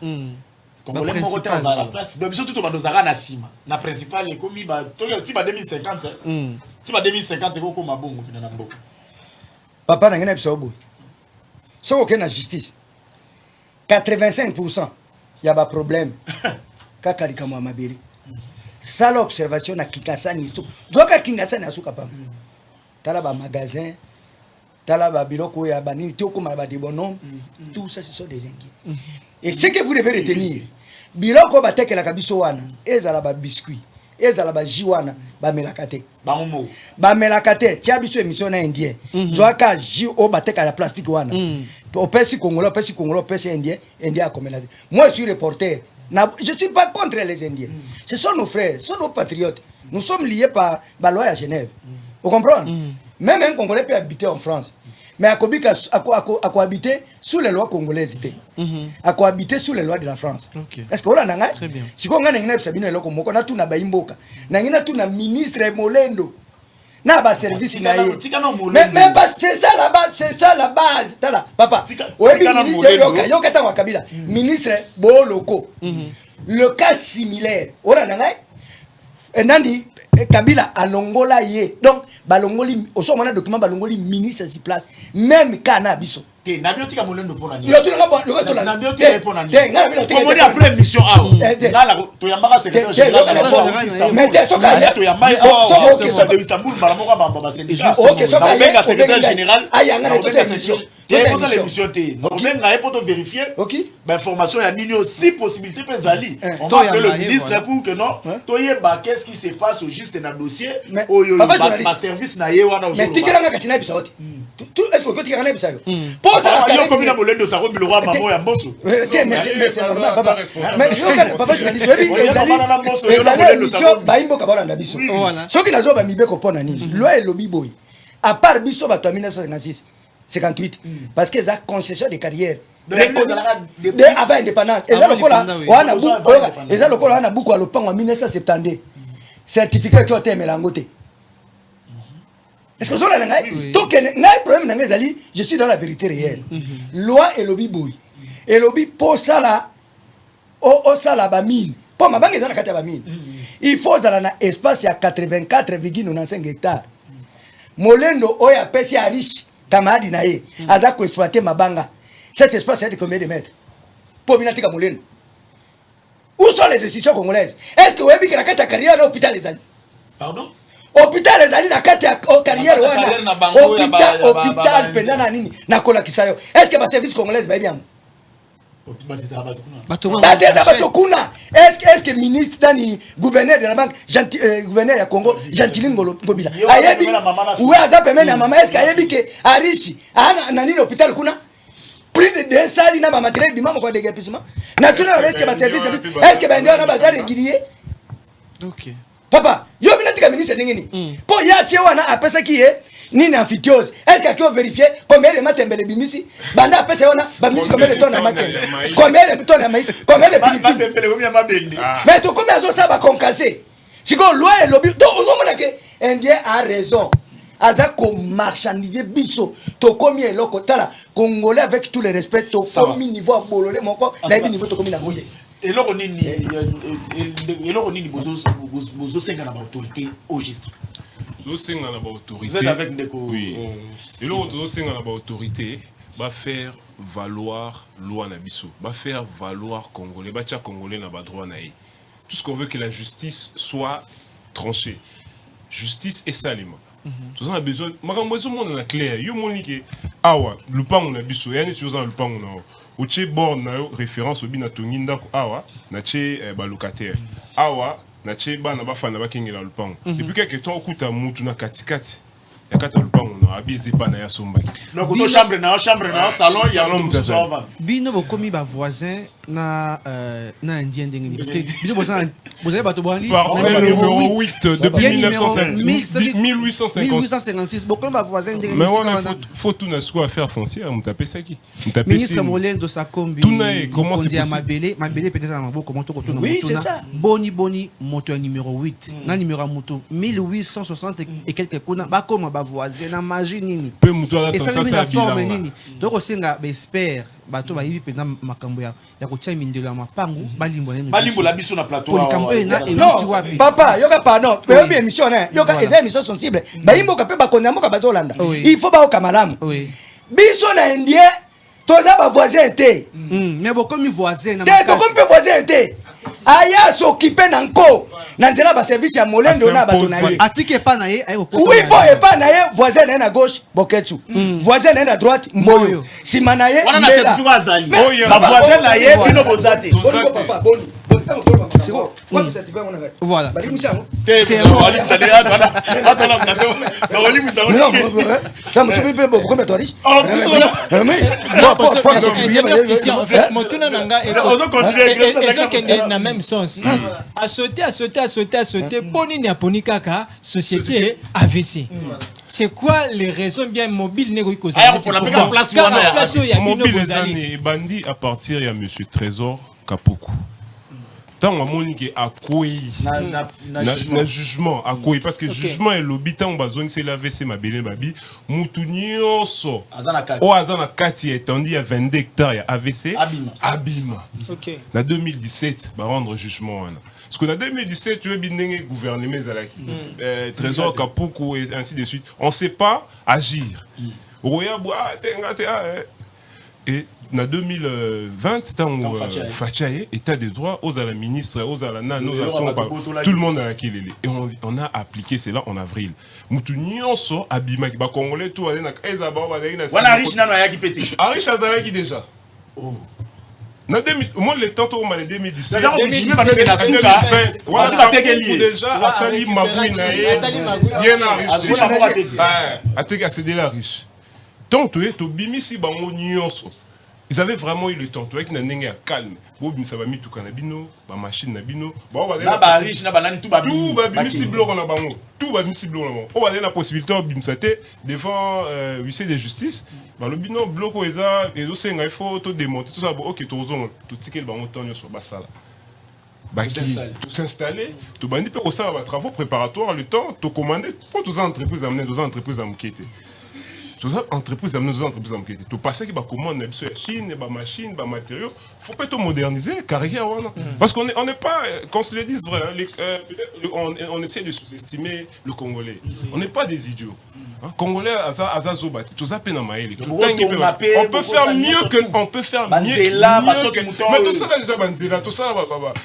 [SPEAKER 1] Congolais mo côté à la place. Donc biso tout ba dozara na sima. Na principal est comme ba ti ba 2050. Ti ba 2050 ko ko mabongo pina na mboka.
[SPEAKER 4] Papa na ngena biso boy. So aucun na justice. 85% ya ba problème. Kaka likamwa mabiri. Sale observation na Kingasani so. Doka Kingasani asuka pam. Tala ba magasin, tala ba biloko ya banini toko ba de bonhomme. Tout ça ce sont des inquiets. Et ce que vous devez retenir, biloko ba tekela kabiso wana, ezala ba biscuit, ezala ba jiwana, ba melakate. Ba melakate, tia biso émission na indien. Zoaka ji o ba teka ya plastique wana. Au pesi congolais, pesi indien, indien a comménagé. Moi je suis reporter. Je ne suis pas contre les Indiens. Ce sont nos frères, ce sont nos patriotes. Nous sommes liés par la loi à Genève. Vous comprenez? Même un Congolais peut habiter en France. Mais à cohabiter sous les lois congolaises. À cohabiter sous les lois de la France. Est-ce que vous avez
[SPEAKER 3] très bien.
[SPEAKER 4] Si vous avez un ministre Molendo. Na ba service na ye. Mais parce que c'est ça la base, c'est ça la base. Tala, papa. Oyebi ministre yoka ta wa Kabila. Ministre Boloko. Le cas similaire. Ora nangai. Nani Kabila alongola ye. Donc balongoli osomona document balongoli ministre si place même kana biso.
[SPEAKER 1] Te nabiotika molendo pona ni.
[SPEAKER 4] Yo tu nga
[SPEAKER 1] nabiotika pona ni.
[SPEAKER 4] Te nga bino te.
[SPEAKER 1] Comment après mission a. Ngala to yambaka secrétaire général.
[SPEAKER 4] Mais te soka ya
[SPEAKER 1] to yambaka so de Istanbul balamoka ba syndicat.
[SPEAKER 4] OK soka
[SPEAKER 1] ya secrétaire général.
[SPEAKER 4] Aya nga to émission.
[SPEAKER 1] C'est pour ça l'émission T. On même na pour te vérifier.
[SPEAKER 4] OK.
[SPEAKER 1] Ben information ya nini aussi possibilité peut zali. On va appeler le ministre pour que non. Toyeba qu'est-ce qui se passe au juste dans dossier. Oyo ma service na ye wana.
[SPEAKER 4] Mais tikela nga kasina biso. Tout est-ce que tu kana biso?
[SPEAKER 1] Ça a comme une bolette de sa robe, le roi maman et un bosso.
[SPEAKER 4] Mais c'est normal, papa. Mais papa, je me dis, les émissions, Baimbo Kabalanda Bisso. Ce qui n'a pas mis Beko Ponani, loi et lobby boy. À part Bisso, en 1956, 58, parce qu'ils ont concession de carrière. Avant l'indépendance. Et là, le col a beaucoup à l'OPAN en 1972. Certificat qui ont été mélangotés. Est-ce que vous avez un problème? Je suis dans la vérité réelle. Loi et lobby boy. Et lobby pour ça là, au salaba mine. Pour ma banque, il faut dans un espace à 84,95 hectares. Molendo, oya pesi à riche, tamadi nae, à exploiter ma banga. Cet espace est de combien de mètres? Pour Minatika Molendo. Où sont les institutions congolaises? Est-ce que vous avez vu que la carrière à l'hôpital les amis?
[SPEAKER 1] Pardon?
[SPEAKER 4] Hôpital les amis na kati ya carrière wana hôpital pendant na nini na kola kisayo est-ce que ba service congolaise ba bien batokuna est-ce que ministre dani gouverneur de la banque gouverneur ya Congo Gentili Ngobila ayebi ou aza pemene na mama est-ce que ayebi ke arishi ana na nini hôpital kuna plus de 200 na ba matériel bimamo kwa déguerpissement na tout est-ce que ba service est-ce que ba ndio na bazar régulier?
[SPEAKER 3] OK.
[SPEAKER 4] Papa, yo binatika ministre ndengeni. Po ya chewana apesa ki nini amphithéose. Est-ce qu'il a vérifié combien de matembele bimisi? Banda apesa wana bamisi combien de tonnes de matin? Combien de tonnes de maïs? Combien de pilipili? Mais to combien zo ça va concasser? Si ko loi et lobby, to ozomona ke Indien a raison. Aza ko marchandiser biso to komi eloko tala Congolais avec tout le respect to komi niveau bololé moko na bi niveau to komi na ngoye.
[SPEAKER 1] Et là, on est cinq ans d'autorité au registre.
[SPEAKER 5] Vous
[SPEAKER 1] êtes avec des
[SPEAKER 5] oui. Et là, on est autorité va faire valoir loi Nabiso, va faire valoir Congolais, va Congolais n'a pas droit naï. Tout ce qu'on veut que la justice soit tranchée. Justice et salima. Tout ça on a besoin. Moi, je monde est clair. Yo monique. Ah ouais, le pan on a biso. Il y a des choses dans le pan on a. Oche borne na référence au binatongi ndako awa na che balocataire awa na che bana bafana bakengela lupango depuis quelque temps okuta mutu na katikati ya kata lupango na abieze pa na ya sombaki
[SPEAKER 1] donc auto chambre na salon ya l'homme
[SPEAKER 3] bino bokomi ba voisin na indien ndenge parce que biso vous avez bato bandi
[SPEAKER 5] parcelle numéro 8 depuis 1856
[SPEAKER 3] beaucoup de voisins ndenge
[SPEAKER 5] mais on faut tout na affaire foncière mutapé saki
[SPEAKER 3] ministre Molendo Sakombi
[SPEAKER 5] comment c'est possible
[SPEAKER 3] mabele peut-être na maboko comment to koto
[SPEAKER 4] oui c'est ça
[SPEAKER 3] boni moto numéro 8 na numéro moto 1860 et quelques kuna ba koma ba voisin na magie nini
[SPEAKER 5] peu muto ala
[SPEAKER 3] ça ça forme nini donc osenga ba expert bato ba yibi pena makambo ya kotia mindelo ya mapangu
[SPEAKER 1] balimbo la biso na plateau
[SPEAKER 4] non papa yoka pardon pe bi émission na yoka eza émission sensible balimbo ka pe ba konambo ka bazolanda il faut ba okamalam biso na indien toza ba voisin te
[SPEAKER 3] mais beaucoup mi voisin na
[SPEAKER 4] makasi te comme pe voisin te aya s'occuper nanko na nzela ba service ya Molendo na bato na ye
[SPEAKER 3] atike pa na ye ayo
[SPEAKER 4] oui po e pa na ye voisin na gauche Boketsu voisin na droite Mboyo sima na ye
[SPEAKER 1] wana na service wa azali ba voisin na ye bino bozate
[SPEAKER 4] papa boni c'est bon
[SPEAKER 3] voilà
[SPEAKER 2] na même sens à sauter boni ni aponi kaka société AVC c'est quoi les raisons bien mobiles nego ikoza
[SPEAKER 5] mobile bandi à partir ya monsieur Trésor Kapuku tant à monique à quoi na jugement à quoi parce que jugement est lobby tant besoin c'est l'AVC ma belle babi mutunioso azana kati étendu à 22 hectares ya AVC abima
[SPEAKER 2] OK
[SPEAKER 5] na 2017 ba rendre jugement wana parce que en 2017 tu veux bien gouvernement zalaki Trésor Kapuku et ainsi de suite on sait pas agir oya boa et en 2020, dans Fachaye, état de droit, aux à la ministre, aux à la nan, tout le monde a la kilélé. Et on a appliqué cela en avril. Moutounion so abima ki ba congolais tout aller na ezaba ba na.
[SPEAKER 1] Wana riche nano ya ki pété.
[SPEAKER 5] Riche azalaki déjà. Oh. Na 2000 moi le temps au mal 2017.
[SPEAKER 1] D'ailleurs on dit pas que na suka. Wana tekeli
[SPEAKER 5] déjà asali magui na ye. Yena riche. Ateka c'est de la riche. Donc tu es to bimisi bango nyonso. Ils avaient vraiment eu le temps. Tu vois qu'il y a un calme. Bon, ça va mis tout canabino, ma machine nabino. Bon, on va
[SPEAKER 1] aller riche, na banane tout babi.
[SPEAKER 5] Tout babi si blanc on a bango. Tout babi si blanc on a bango. On va aller la possibilité de bimsate devant huissier de justice. Bah le bino bloco eza et aussi il faut tout démonter tout ça. OK, tout zone tout ticket le bango tonio sur basala. Bah tout s'installer, tout bandi peut aussi avoir travaux préparatoires le temps, tout commander pour toutes les entreprises amener deux entreprises à m'inquiéter. Toutes les entreprises amener deux entreprises à m'inquiéter. Tout passer qui va commander sur la Chine, ba machine, ba matériaux, faut pas tout moderniser carrière parce qu'on n'est pas qu'on se le dise vrai, on essaie de sous-estimer le Congolais. On n'est pas des idiots. Congolais azazoba tout ça peine maïli. On peut faire mieux que mais tout ça déjà banzela, tout ça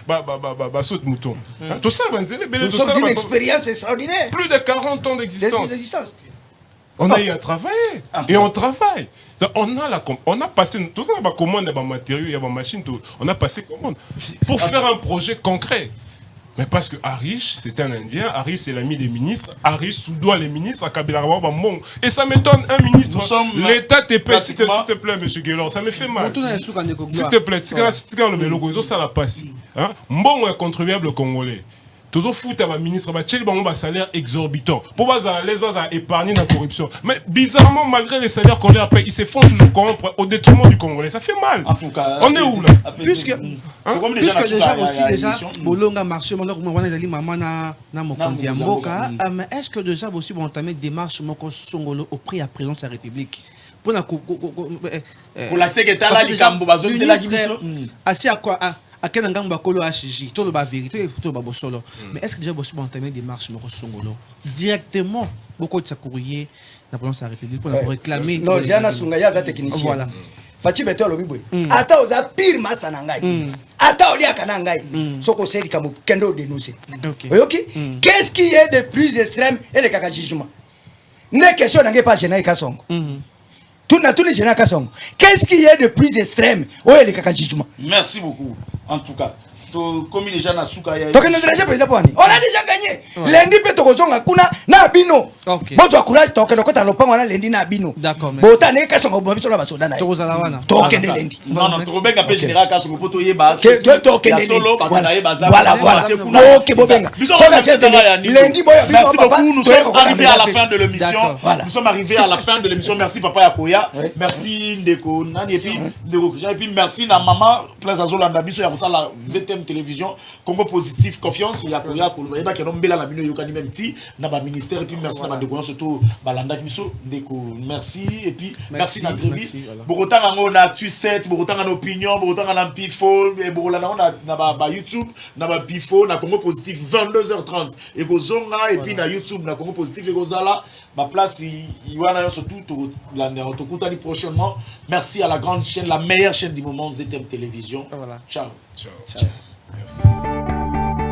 [SPEAKER 5] ba saute mouton. Tout ça banzela,
[SPEAKER 4] tout ça une expérience extraordinaire.
[SPEAKER 5] Plus de 40 ans d'existence. On a eu à travailler et on travaille. On a passé tout ça ba commande ba matériaux, ya ba machine tout. On a passé commande pour faire un projet concret. Mais parce que Harish, c'était un Indien, Harish c'est l'ami des ministres, Harish soudoie les ministres à Kabila Bambong. Et ça m'étonne, un ministre, l'État te paie, s'il te plaît, monsieur Guélor, ça me fait mal. S'il te plaît, ça la passe. Mbongo est contribuable congolais. Toujours foutre à ma ministre, un salaire exorbitant. Pour épargner la corruption. Mais bizarrement, malgré les salaires qu'on leur paye, ils se font toujours corrompre au détriment du Congolais. Ça fait mal.
[SPEAKER 1] En tout cas,
[SPEAKER 5] on est où là?
[SPEAKER 3] Puisque déjà aussi, Bolonga marché, mais est-ce que déjà aussi, on entamé des démarches Songolo au prix à présence de la République? Pour
[SPEAKER 1] l'accès que tu as là, c'est la division.
[SPEAKER 3] Assis à quoi? À quel endroit bakolo HJ, tout le bas vérité, tout le bas solo. Mais est-ce que déjà vous avez entamé des marches Songolo directement beaucoup de courrier la présidence de la République pour réclamer?
[SPEAKER 4] Non, j'ai un Sungaya la technicien. Voilà. Fachi beto lobi boy. Ata oza pire master nangai. Ata olia kanangai. Soko seli kamu kendo dénoncer. OK? Qu'est-ce qui est de plus extrême et le kaka jugement? Ne question n'engage pas Général Kasongo. Tout les généraux Kasongo. Qu'est-ce qui est de plus extrême? Ouais, le kaka jugement.
[SPEAKER 1] Merci beaucoup. En tout cas, Comme les gens n'ont
[SPEAKER 4] Donc, nous avons déjà gagné. Lundi, peut être kuna na bino. Bon, tu as courage, tu as quand on pas lundi na bino.
[SPEAKER 3] D'accord.
[SPEAKER 4] Bota ne ka songo bobi sola basoda na. Token lundi.
[SPEAKER 1] Non, tu Robenga fait général ka songo poto yeba.
[SPEAKER 4] Token
[SPEAKER 1] solo
[SPEAKER 4] voilà. OK, bobenga. Lundi boy.
[SPEAKER 1] Merci beaucoup. Nous sommes arrivés à la fin de l'émission. Nous sommes arrivés à la fin de l'émission. Merci papa Yakoya. Merci Ndeko Nani et puis Ndeko Christian et puis merci na maman Place Azolanda biso ya kosala ZTM télévision Congo positif confiance Yakoya ko ba ke nombela la bino yokani même ti na ba ministère et puis merci na ba Ndeko surtout balanda biso Ndeko merci et puis merci na Grévi Bogotanga ngo na tu 7 Bogotanga na opinion Bogotanga na Pifo et Bogolana na ba YouTube na ba Pifo na Congo positif 22h30 et kozonga et puis na YouTube na Congo positif et kozala ma place Iwana surtout l'année prochainement. Merci à la grande chaîne, la meilleure chaîne du moment, ZTM Télévision.
[SPEAKER 3] Voilà.
[SPEAKER 1] Ciao.
[SPEAKER 5] Ciao. Ciao. Merci.